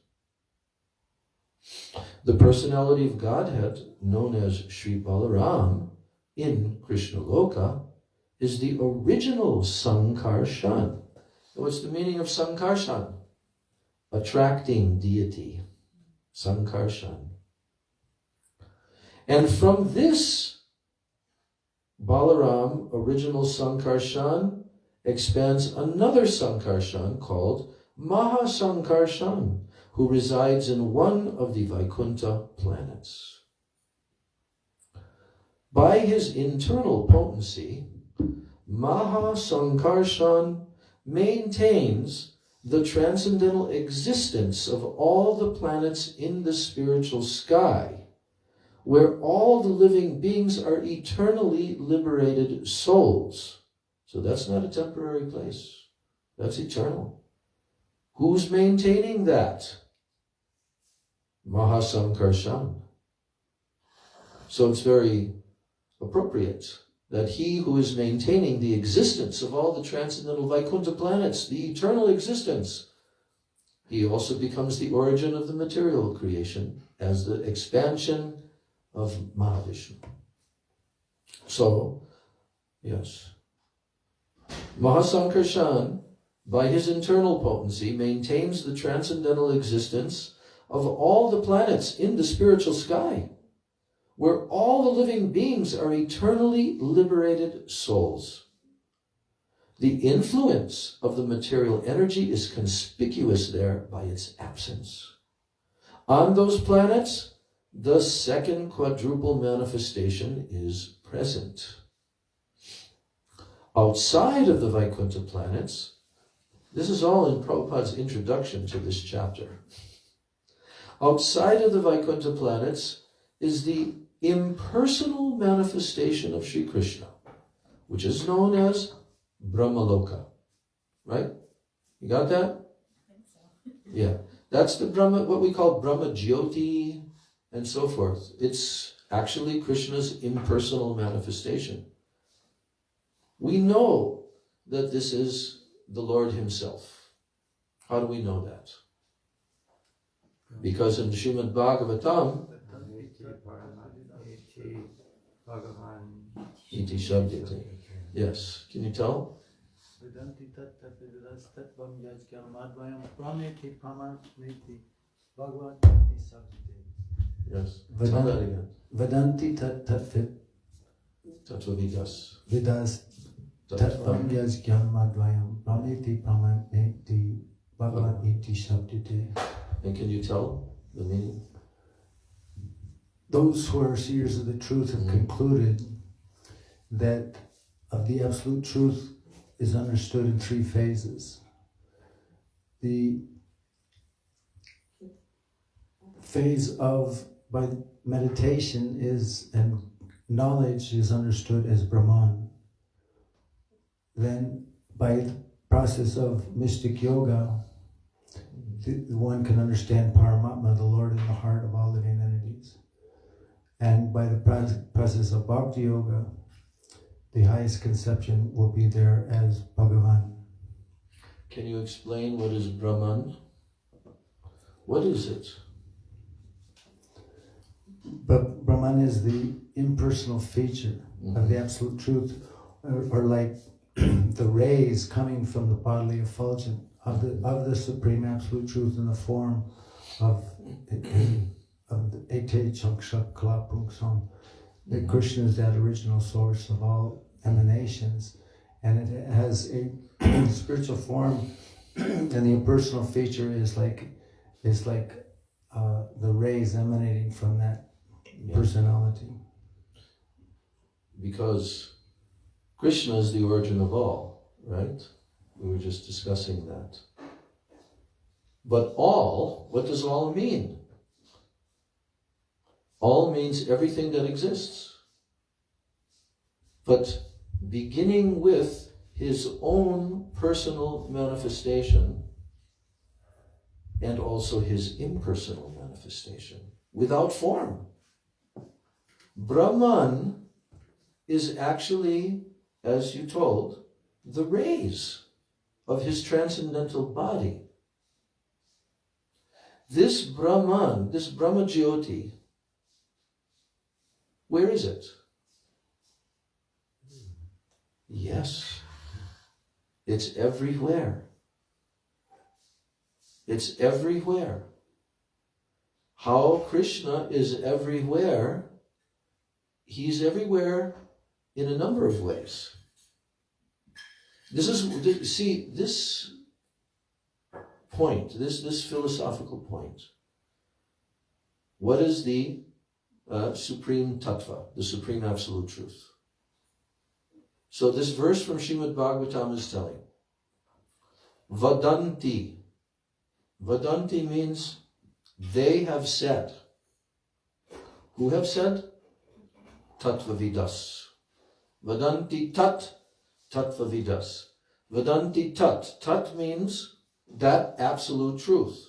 The personality of Godhead, known as Śrī Balaram in Krishna Loka, is the original Sankarshan. What's the meaning of Sankarshan? Attracting deity. Sankarshan. And from this Balaram, original Sankarshan, expands another Sankarshan called Mahasankarshan, who resides in one of the Vaikuntha planets. By his internal potency, Mahasankarshan maintains the transcendental existence of all the planets in the spiritual sky, where all the living beings are eternally liberated souls. So that's not a temporary place. That's eternal. Who's maintaining that? Mahasankarshan. So it's very appropriate that he who is maintaining the existence of all the transcendental Vaikuntha planets, the eternal existence, he also becomes the origin of the material creation as the expansion of Mahavishnu. So, yes, Mahasankarshan, by his internal potency, maintains the transcendental existence of all the planets in the spiritual sky, where all the living beings are eternally liberated souls. The influence of the material energy is conspicuous there by its absence. On those planets, the second quadruple manifestation is present. Outside of the Vaikuntha planets, this is all in Prabhupada's introduction to this chapter. Outside of the Vaikuntha planets is the impersonal manifestation of Sri Krishna, which is known as Brahmaloka. Right? You got that? I think so. Yeah. That's the Brahma, what we call Brahma Jyoti and so forth. It's actually Krishna's impersonal manifestation. We know that this is the Lord himself. How do we know that? Because in Srimad-Bhagavatam, Iti Shabditi. Yes, can you tell? Yes, tell that again. Vedanti tat Tattvavidas. vidas tatvam yajnam madvayam prameti prameti bhagavat iti shabdite. And can you tell the meaning? Those who are seers of the truth have concluded that of the absolute truth is understood in three phases. The phase of by meditation is and knowledge is understood as Brahman. Then by the process of mystic yoga, one can understand Paramatma, the Lord in the heart of all living entities. And by the process of Bhakti Yoga, the highest conception will be there as Bhagavan. Can you explain what is Brahman? What is it? But Brahman is the impersonal feature of the absolute truth, or like the rays coming from the bodily effulgence of the supreme absolute truth in the form of the Ete Chakshak Kalapungsam. That Krishna is that original source of all emanations, and it has a spiritual form, and the impersonal feature is like the rays emanating from that personality. Because Krishna is the origin of all, right? We were just discussing that. But all, what does all mean? All means everything that exists. But beginning with his own personal manifestation and also his impersonal manifestation, without form. Brahman is actually, as you told, the rays of his transcendental body. This Brahman, this Brahma Jyoti, where is it? Yes, it's everywhere. It's everywhere. How Krishna is everywhere, he's everywhere in a number of ways. This point, this philosophical point. What is the supreme tattva, the supreme absolute truth? So this verse from Srimad-Bhagavatam is telling, Vadanti. Vadanti means they have said. Who have said? Tattvavidas. Vadanti tat, tattvavidas. Vadanti tat. Tat means that absolute truth.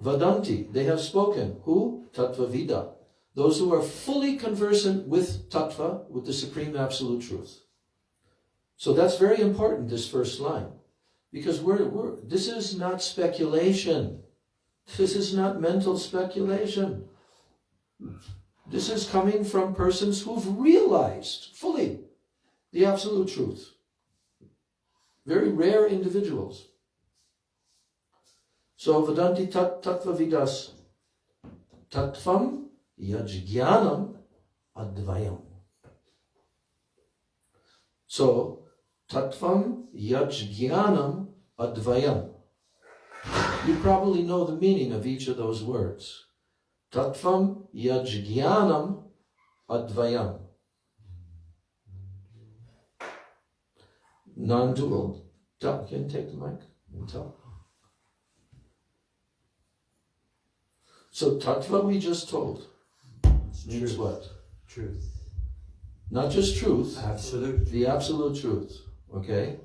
Vadanti, they have spoken. Who? Tattvavida. Those who are fully conversant with tattva, with the supreme absolute truth. So that's very important, this first line. Because this is not speculation. This is not mental speculation. This is coming from persons who've realized fully the absolute truth. Very rare individuals. So Vadanti Tattva Vidas Tattvam yajnanam advayam. So, Tattvam yajnanam advayam. You probably know the meaning of each of those words. Tattvam yajnanam advayam. Non-dual. Can you take the mic and talk? So tattva we just told means Truth. what? Truth. Not just truth. Absolute. The absolute truth. Okay?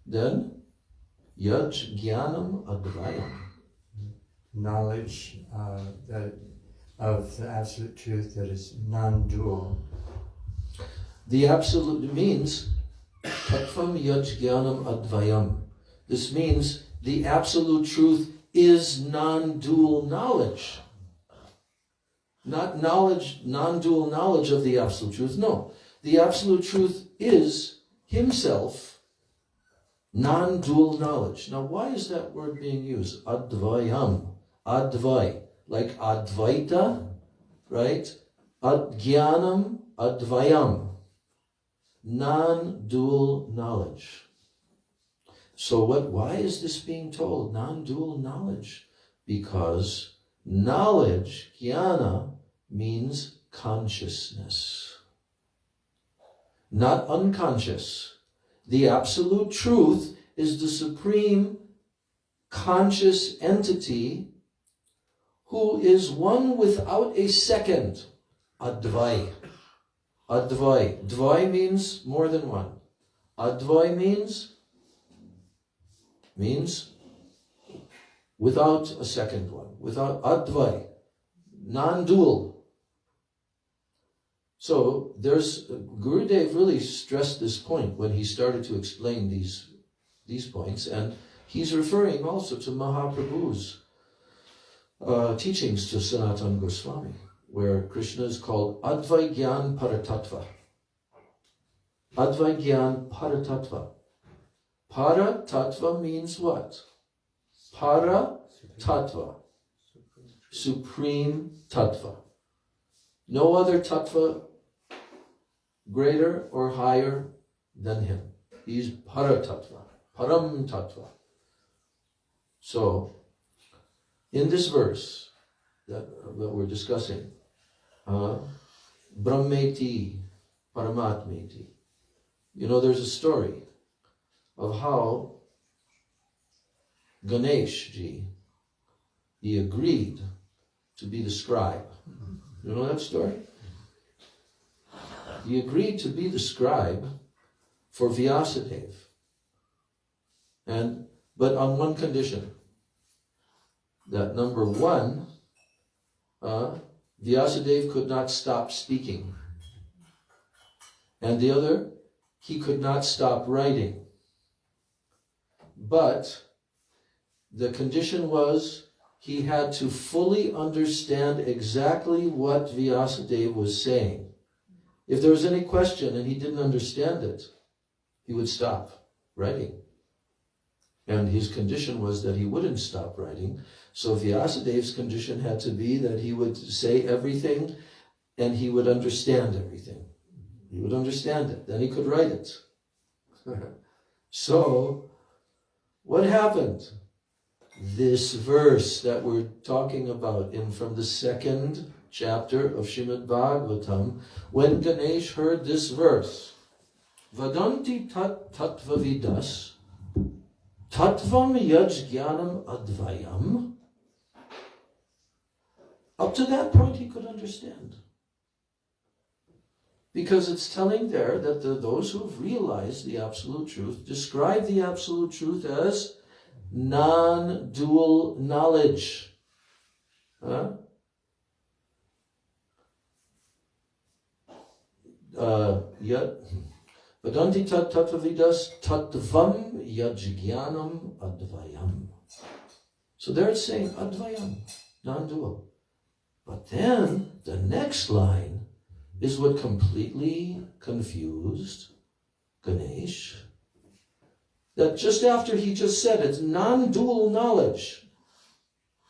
Then yaj jnanam advayam. Knowledge that of the absolute truth that is non-dual. The absolute means tattvam yaj jnanam advayam. This means the absolute truth is non-dual knowledge. Not knowledge, non-dual knowledge of the absolute truth. No. The absolute truth is himself non-dual knowledge. Now, why is that word being used? Advayam. Advay. Like Advaita, right? Adgyanam, Advayam. Non-dual knowledge. So why is this being told? Non-dual knowledge. Because knowledge, jnana, means consciousness. Not unconscious. The absolute truth is the supreme conscious entity who is one without a second. Advai. Advai. Dvai means more than one. Advai means without a second one, without advai, non-dual. So Gurudev really stressed this point when he started to explain these points, and he's referring also to Mahaprabhu's teachings to Sanatana Goswami, where Krishna is called Advai Gyan Paratattva. Advai Gyan Paratattva. Para tattva means what? Para tattva. Supreme tattva. No other tattva greater or higher than him. He's para tattva. Param tattva. So, in this verse that we're discussing, Brahmeti, Paramatmeti. You know, there's a story of how Ganesh ji, he agreed to be the scribe. You know that story? He agreed to be the scribe for Vyasadeva. But on one condition. That number one, Vyasadeva could not stop speaking. And the other, he could not stop writing. But the condition was he had to fully understand exactly what Vyasadeva was saying. If there was any question and he didn't understand it, he would stop writing. And his condition was that he wouldn't stop writing. So Vyasadeva's condition had to be that he would say everything and he would understand everything. He would understand it. Then he could write it. So, what happened? This verse that we're talking about from the 2nd chapter of Srimad-Bhagavatam, when Ganesh heard this verse, Vadanti tat tattvavidas tattvam yajnanam advayam. Up to that point he could understand. Because it's telling there that those who have realized the absolute truth describe the absolute truth as non-dual knowledge. Vadanti tat tattvavidas tattvam yajnanam advayam. So there it's saying advayam, non-dual. But then the next line is what completely confused Ganesh. That just after he just said it's non-dual knowledge.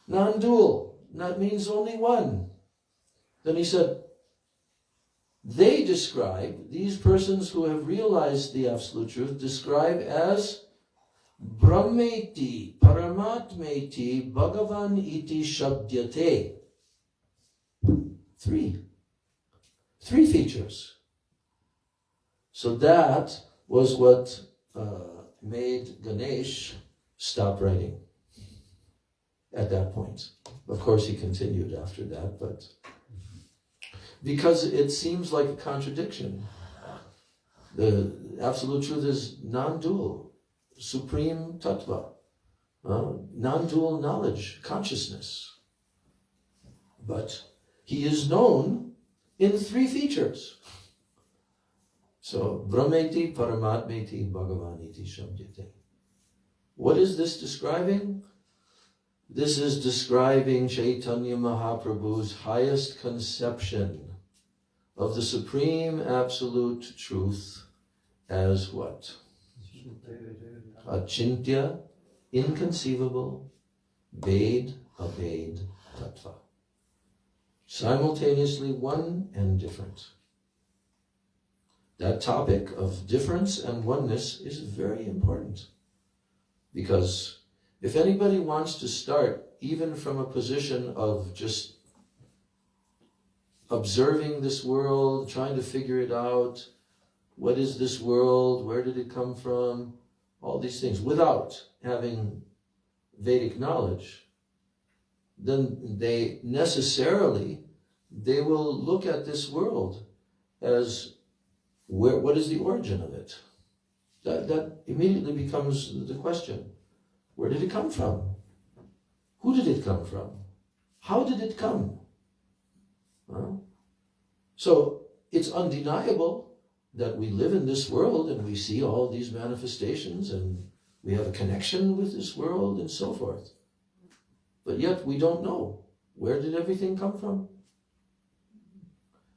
Non-dual. That means only one. Then he said, they describe, these persons who have realized the absolute truth, describe as Brahmeti, Paramatmeti, Bhagavan iti Shabdyate. Three features. So that was what made Ganesh stop writing at that point. Of course, he continued after that, but because it seems like a contradiction. The absolute truth is non-dual, supreme tattva, non-dual knowledge, consciousness. But he is known in three features. So, Brahmeti, Paramatmeti, Bhagavaniti, Shabdyate. What is this describing? This is describing Chaitanya Mahaprabhu's highest conception of the supreme absolute truth as what? Achintya, inconceivable, Ved, Abhed, Tattva. Simultaneously one and different. That topic of difference and oneness is very important, because if anybody wants to start even from a position of just observing this world, trying to figure it out, what is this world, where did it come from, all these things, without having Vedic knowledge, then they will look at this world as what is the origin of it? That immediately becomes the question. Where did it come from? Who did it come from? How did it come? So it's undeniable that we live in this world and we see all these manifestations and we have a connection with this world and so forth. But yet we don't know, where did everything come from?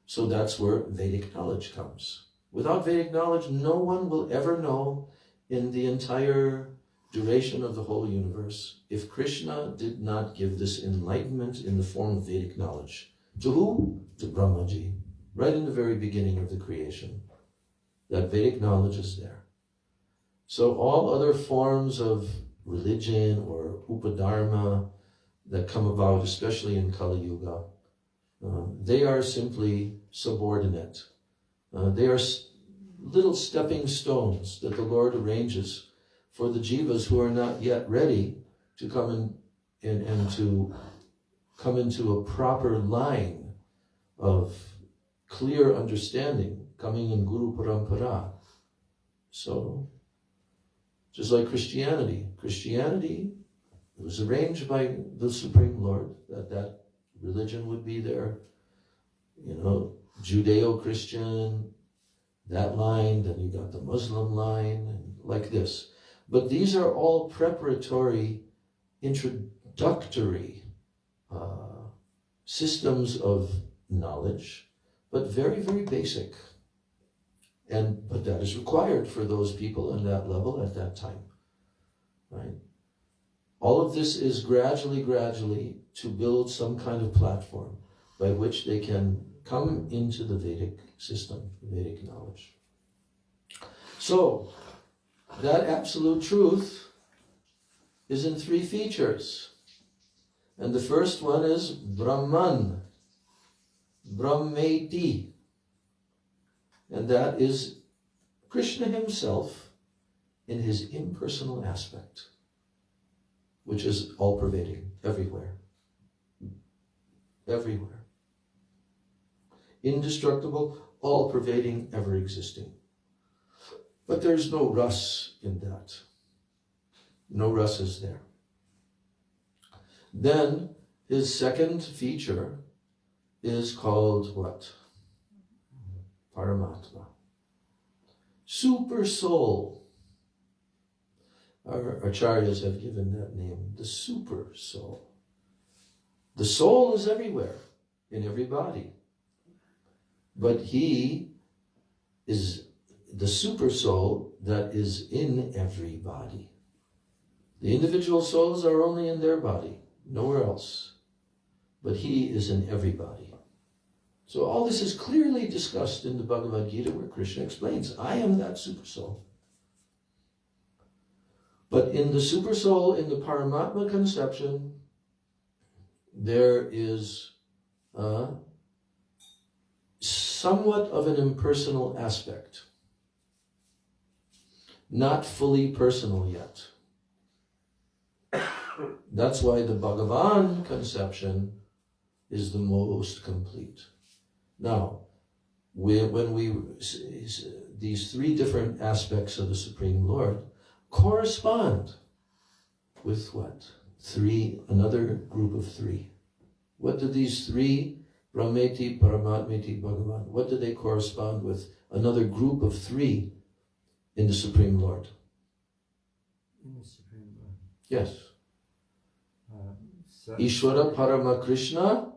So that's where Vedic knowledge comes. Without Vedic knowledge, no one will ever know in the entire duration of the whole universe if Krishna did not give this enlightenment in the form of Vedic knowledge. To who? To Brahmaji, right in the very beginning of the creation. That Vedic knowledge is there. So all other forms of religion or upadharma that come about, especially in Kali Yuga, they are simply subordinate. They are little stepping stones that the Lord arranges for the jivas who are not yet ready to come in and to come into a proper line of clear understanding, coming in Guru Parampara. So, just like Christianity. Christianity was arranged by the Supreme Lord that religion would be there, Judeo-Christian, that line, then you got the Muslim line, and like this. But these are all preparatory, introductory systems of knowledge, but very, very basic. But that is required for those people in that level at that time, right? All of this is gradually to build some kind of platform by which they can come into the Vedic system, Vedic knowledge. So, that absolute truth is in three features. And the first one is Brahman, Brahmeti. And that is Krishna himself in his impersonal aspect, which is all-pervading, everywhere. Everywhere. Indestructible, all-pervading, ever-existing. But there's no rus in that. No rus is there. Then his second feature is called what? Paramatma. Super soul. Our acharyas have given that name, the super soul. The soul is everywhere, in every body. But he is the super soul that is in every body. The individual souls are only in their body, nowhere else. but he is in everybody. So all this is clearly discussed in the Bhagavad Gita, where Krishna explains, I am that Supersoul. But in the Supersoul, in the Paramatma conception, there is somewhat of an impersonal aspect. Not fully personal yet. That's why the Bhagavan conception is the most complete. Now, these three different aspects of the Supreme Lord correspond with what? Another group of three. What do these three, Brahmeti, Paramatmeti, Bhagavan, what do they correspond with? Another group of three in the Supreme Lord. In the Supreme Lord. Yes. Ishvara Parama Krishna.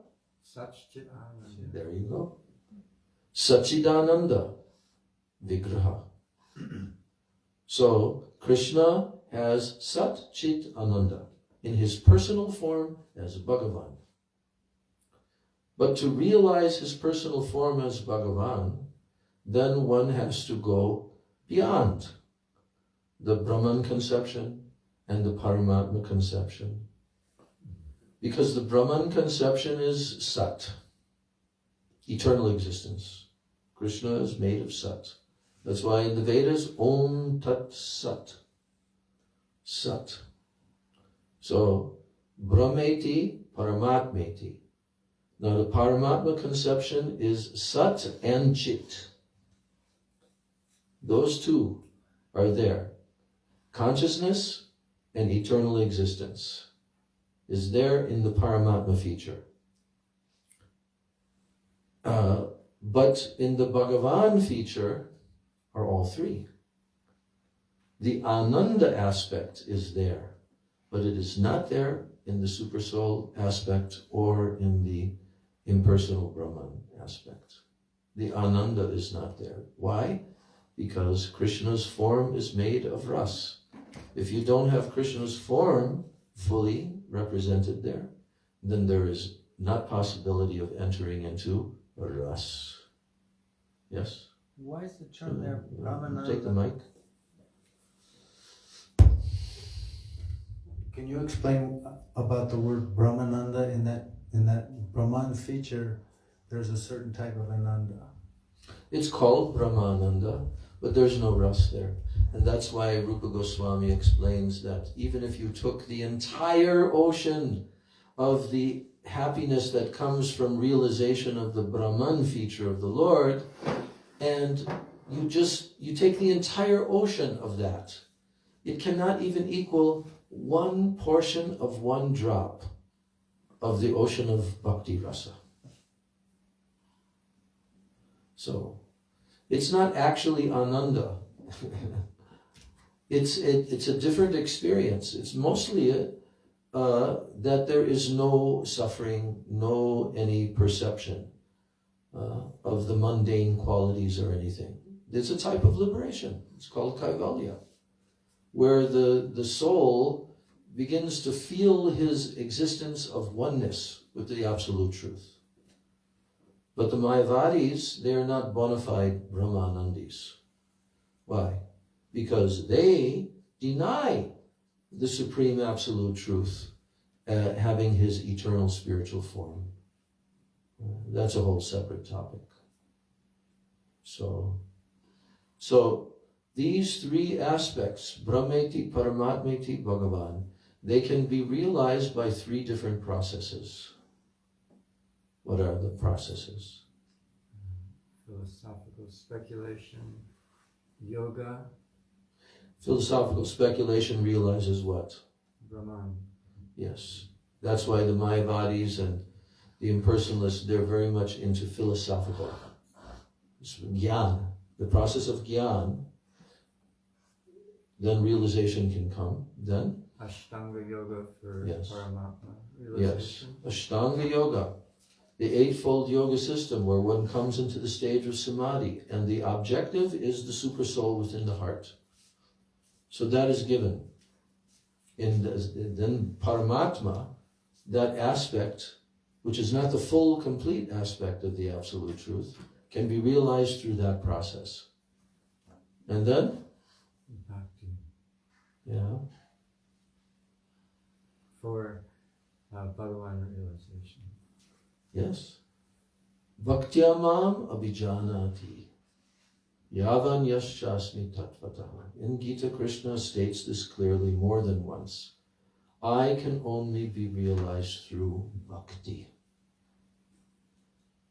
Satchidananda. There you go. Satchidananda Vigraha. So Krishna has Sat Chit Ananda in his personal form as Bhagavan. But to realize his personal form as Bhagavan, then one has to go beyond the Brahman conception and the Paramatma conception. Because the Brahman conception is Sat, eternal existence. Krishna is made of Sat. That's why in the Vedas, Om Tat Sat. Sat. So, Brahmeti, Paramatmeti. Now the Paramatma conception is Sat and Chit. Those two are there. Consciousness and eternal existence is there in the Paramatma feature. But in the Bhagavan feature are all three. The Ananda aspect is there, but it is not there in the Supersoul aspect or in the impersonal Brahman aspect. The Ananda is not there. Why? Because Krishna's form is made of ras. If you don't have Krishna's form fully represented there, then there is not possibility of entering into ras. Yes? Why is the term there Brahmananda? Take the mic. Can you explain about the word Brahmananda in that Brahman feature? There's a certain type of Ananda. It's called Brahmananda, but there's no ras there. And that's why Rupa Goswami explains that even if you took the entire ocean of the happiness that comes from realization of the Brahman feature of the Lord, and you take the entire ocean of that, it cannot even equal one portion of one drop of the ocean of Bhakti Rasa. So, it's not actually Ananda. It's a different experience. It's mostly that there is no suffering, no any perception of the mundane qualities or anything. It's a type of liberation. It's called Kaivalya, where the soul begins to feel his existence of oneness with the Absolute Truth. But the Mayavadis, they are not bona fide Brahmanandis. Why? Because they deny the Supreme Absolute Truth having his eternal spiritual form. That's a whole separate topic. So these three aspects, Brahmeti, Paramatmeti, Bhagavan, they can be realized by three different processes. What are the processes? Philosophical speculation, yoga. Philosophical speculation realizes what? Brahman. Yes. That's why the Mayavadis and the impersonalists, they're very much into philosophical. It's Gyan. The process of Gyan, then realization can come. Then? Ashtanga yoga for Yes. Paramatma Yes. realization. Ashtanga yoga. The eightfold yoga system where one comes into the stage of samadhi, and the objective is the super soul within the heart. So that is given. Then Paramatma, that aspect which is not the full, complete aspect of the Absolute Truth, can be realized through that process. And then? Bhakti. Yeah. For Bhagavan realization. Yes. Bhaktyamam abhijanati yavan yaschasmi tattvataha. In Gita, Krishna states this clearly more than once. I can only be realized through bhakti.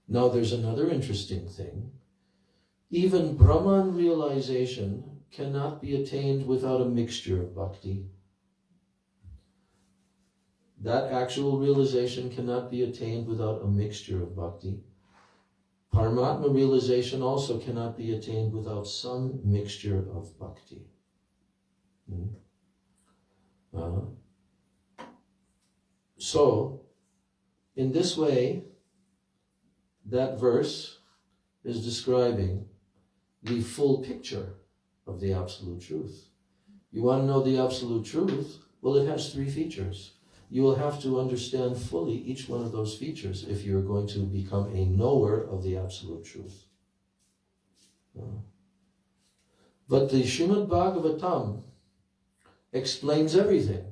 Now there's another interesting thing. Even Brahman realization cannot be attained without a mixture of bhakti. That actual realization cannot be attained without a mixture of bhakti. Paramatma realization also cannot be attained without some mixture of bhakti. So, in this way, that verse is describing the full picture of the Absolute Truth. You want to know the Absolute Truth? Well, it has three features. You will have to understand fully each one of those features if you're going to become a knower of the Absolute Truth. But the Srimad-Bhagavatam explains everything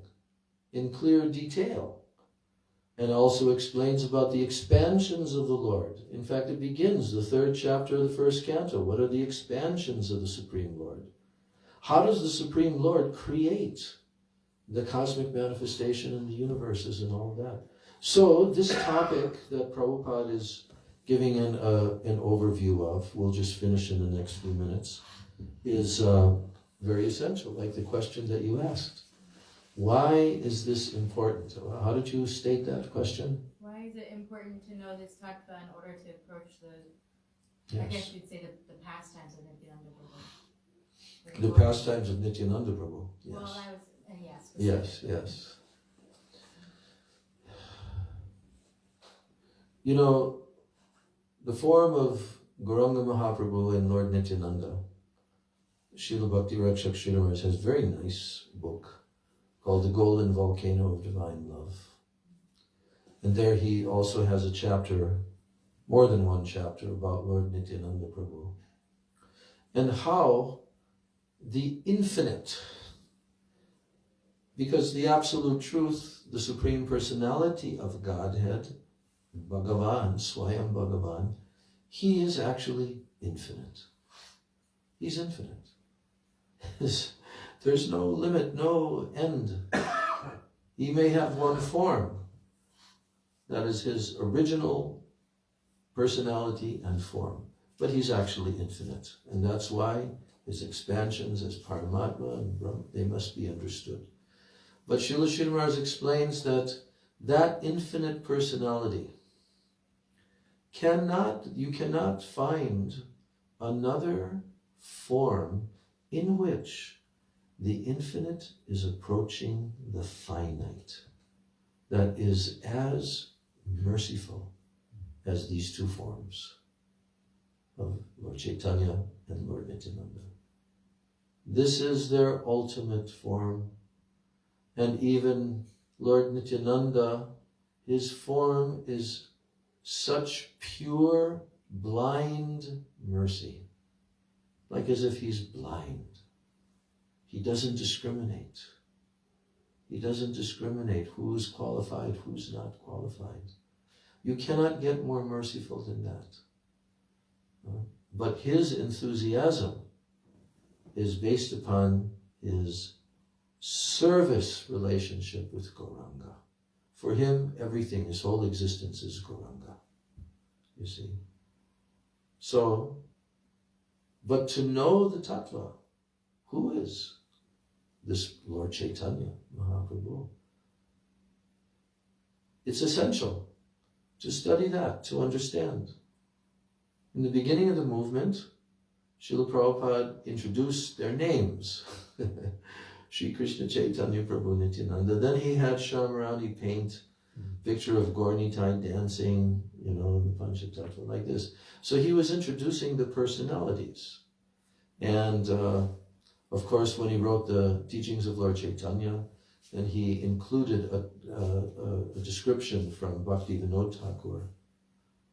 in clear detail, and also explains about the expansions of the Lord. In fact, it begins the 3rd chapter of the 1st canto. What are the expansions of the Supreme Lord? How does the Supreme Lord create the cosmic manifestation in the universes and all of that? So this topic that Prabhupada is giving an overview of, we'll just finish in the next few minutes, is very essential, like the question that you asked. Why is this important? How did you state that question? Why is it important to know this tattva in order to approach the, Yes. I guess you'd say the pastimes of Nityananda Prabhu? The pastimes of Nityananda Prabhu. Yes. Well, I was, yes. Yes, yes. You know, the form of Gauranga Mahaprabhu and Lord Nityananda, Srila Bhakti Rakshak Sri Maharaj has a very nice book called The Golden Volcano of Divine Love. And there he also has a chapter, more than one chapter, about Lord Nityananda Prabhu. And how the infinite, because the Absolute Truth, the Supreme Personality of Godhead, Bhagavan, Swayam Bhagavan, he is actually infinite. He's infinite. There's no limit, no end. He may have one form. That is his original personality and form. But he's actually infinite. And that's why his expansions as Paramatma and Brahma, they must be understood. But Srila Sri Maharaj explains that that infinite personality you cannot find another form in which the infinite is approaching the finite, that is as merciful as these two forms of Lord Chaitanya and Lord Nityananda. This is their ultimate form. And even Lord Nityananda, his form is such pure, blind mercy, like as if he's blind. He doesn't discriminate. He doesn't discriminate who's qualified, who's not qualified. You cannot get more merciful than that. But his enthusiasm is based upon his service relationship with Gauranga. For him, everything, his whole existence is Gauranga. You see? So, but to know the tattva, who is this Lord Chaitanya Mahaprabhu? It's essential to study that, to understand. In the beginning of the movement, Srila Prabhupada introduced their names. Sri Krishna Chaitanya Prabhu Nityananda. Then he had Shamarani paint picture of Gaurnitai dancing, the Panchatattva like this. So he was introducing the personalities. And of course, when he wrote the teachings of Lord Chaitanya, and he included a description from Bhakti Vinod Thakur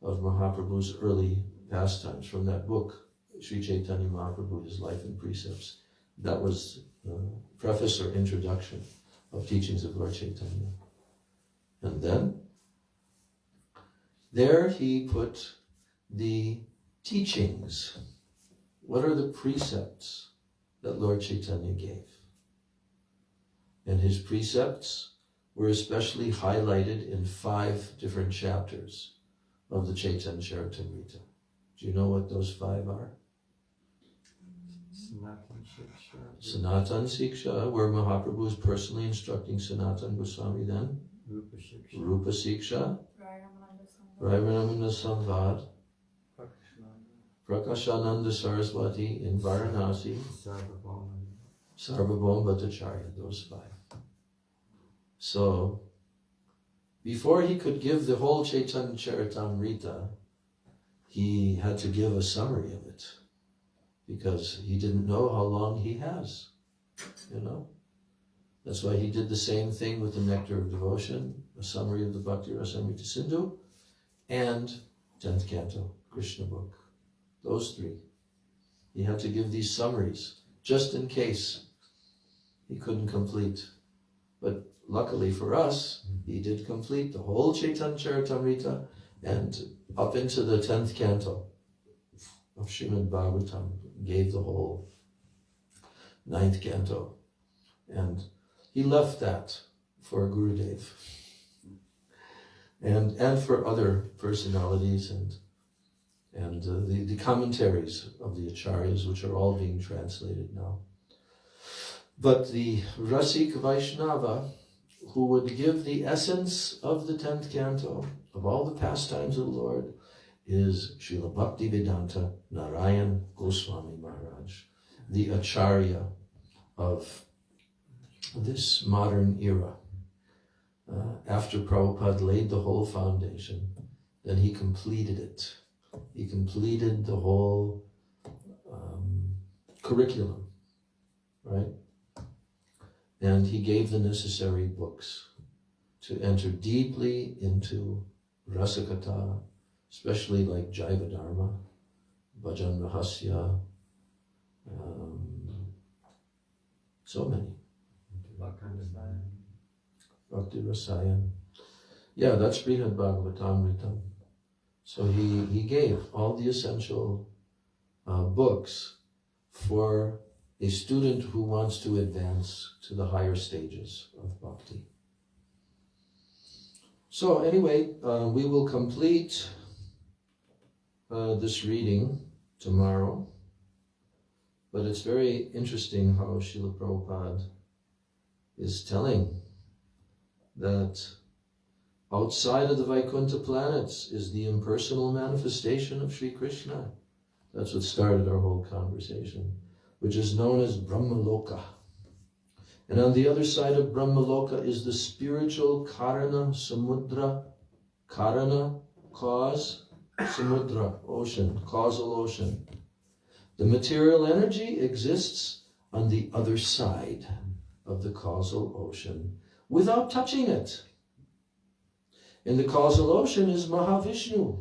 of Mahaprabhu's early pastimes from that book, Śrī Caitanya-bhagavata, His Life and Precepts. That was the preface or introduction of teachings of Lord Chaitanya. And then, there he put the teachings. What are the precepts that Lord Chaitanya gave? And his precepts were especially highlighted in 5 different chapters of the Chaitanya Charitamrita. Do you know what those 5 are? Sanatan Siksha. Sanatan Siksha, where Mahaprabhu is personally instructing Sanatan Goswami then. Rupa Siksha. Rupa Siksha. Right. Raivanamana Samvad. Prakashananda Saraswati in Varanasi. Sarvabhauma Bhattacharya, those 5. So, before he could give the whole Chaitanya Charitamrita, he had to give a summary of it, because he didn't know how long he has, you know. That's why he did the same thing with the Nectar of Devotion, a summary of the Bhakti Rasamrita Sindhu, and 10th Canto, Krishna book. Those 3. He had to give these summaries, just in case he couldn't complete. But luckily for us, he did complete the whole Chaitanya Charitamrita and up into the 10th canto of Srimad-Bhagavatam, gave the whole 9th canto. And he left that for Gurudev and for other personalities and the commentaries of the Acharyas, which are all being translated now. But the Rasik Vaishnava, who would give the essence of the 10th canto, of all the pastimes of the Lord, is Srila Bhaktivedanta Narayan Goswami Maharaj, the Acharya of this modern era. After Prabhupada laid the whole foundation, then he completed it. He completed the whole curriculum, right? And he gave the necessary books to enter deeply into Rasakatha, especially like Jaiva Dharma, Bhajan Rahasya, so many. Bhakti Rasayan. Yeah, that's Brihad Bhagavatamritam. So he gave all the essential books for a student who wants to advance to the higher stages of bhakti. So anyway, we will complete this reading tomorrow. But it's very interesting how Srila Prabhupada is telling that outside of the Vaikuntha planets is the impersonal manifestation of Sri Krishna. That's what started our whole conversation, which is known as Brahmaloka. And on the other side of Brahmaloka is the spiritual Karana Samudra. Karana, cause, Samudra, ocean, causal ocean. The material energy exists on the other side of the causal ocean without touching it. In the causal ocean is Mahavishnu,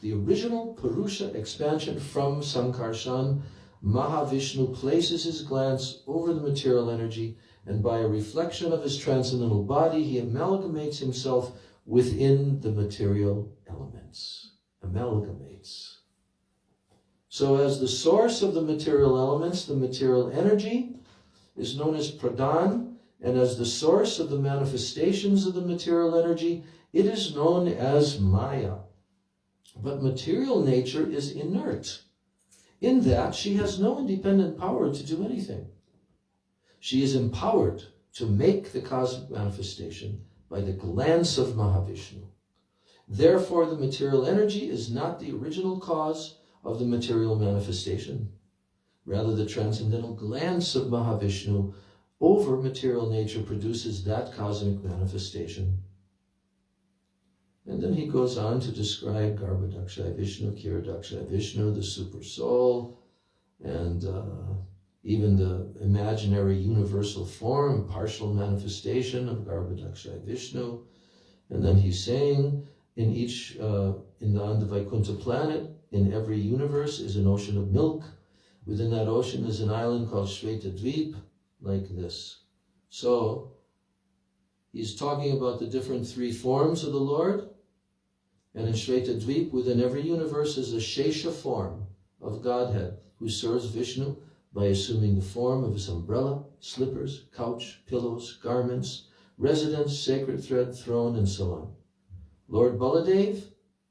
the original Purusha expansion from Sankarshan. Mahavishnu places his glance over the material energy, and by a reflection of his transcendental body, he amalgamates himself within the material elements. Amalgamates. So as the source of the material elements, the material energy is known as Pradhan, and as the source of the manifestations of the material energy, it is known as Maya. But material nature is inert, in that she has no independent power to do anything. She is empowered to make the cosmic manifestation by the glance of Mahavishnu. Therefore, the material energy is not the original cause of the material manifestation. Rather, the transcendental glance of Mahavishnu over material nature produces that cosmic manifestation. And then he goes on to describe Garbhadakshay Vishnu, Kiradakshaya Vishnu, the super soul, and even the imaginary universal form, partial manifestation of Garbhodakshaya Vishnu. And then he's saying, in the Vaikuntha planet, in every universe is an ocean of milk. Within that ocean is an island called Shvetadvip, like this. So, he's talking about the different three forms of the Lord. And in Shvetadvip, within every universe is a Shesha form of Godhead, who serves Vishnu by assuming the form of his umbrella, slippers, couch, pillows, garments, residence, sacred thread, throne, and so on. Lord Baladev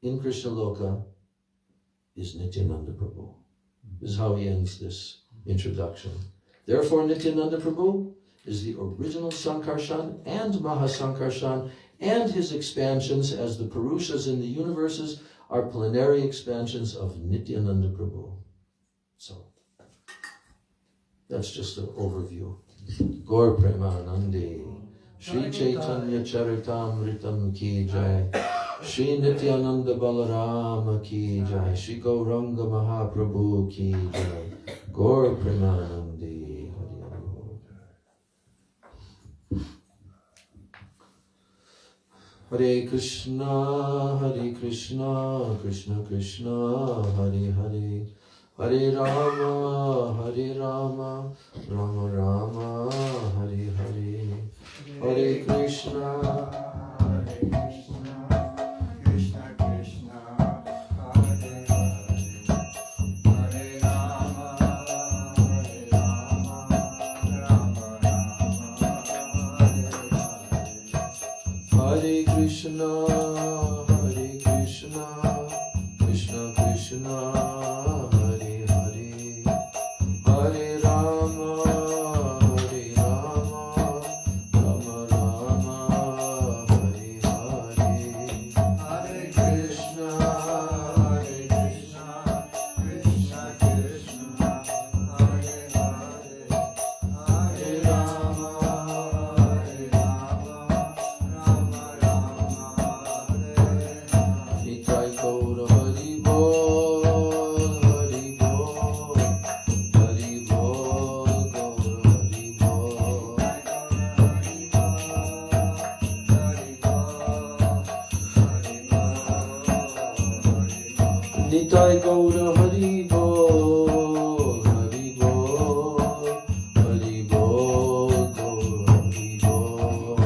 in Krishna Loka is Nityananda Prabhu. This is how he ends this introduction. Therefore, Nityananda Prabhu is the original Sankarshan and Mahasankarshan, and his expansions as the Purushas in the universes are plenary expansions of Nityananda Prabhu. So, that's just an overview. Gaur Premanandi, Śrī Caitanya-bhagavata ki jai, Śrī Nityananda Balarama ki jai, Śrī Gauranga Mahaprabhu ki jai, Gaur Premanandi. Hare Krishna, Krishna Krishna, Hare Hare, Hare Rama, Rama Rama, Hare Hare, Hare Krishna, Krishna Krishna, Hare Hare, Hare Rama, Rama Rama, Hare Hare, Hare Krishna, Krishna Krishna. Nitai Gaura Hari Bol, Hari Bol, Hari Bol, Gaura Hari Bol.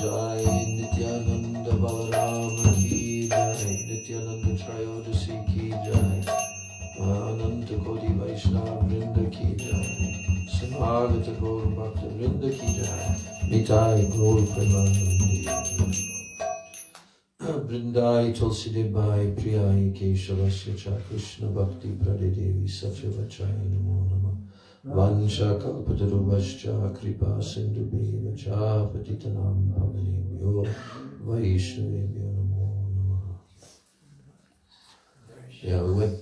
Jai Nityananda Balarama ki jai, Nityananda Trayodasi ki jai, Ananta Koti Vaishnava Vrinda ki jai. Samagata Gaur Bhakta Vrinda ki jai, Nitai Gaur Premanandi. Vrindai Tulsi Debai Priyai Keshavasya Cha Krishna Bhakti Pradedevi Satyavachai Namo Namah. Vansha Kalpatarubhascha Kripa Sindhubheva Cha Patitanam Pavanebhyo Vaishnavebhyo Namo Namah. Yeah, we went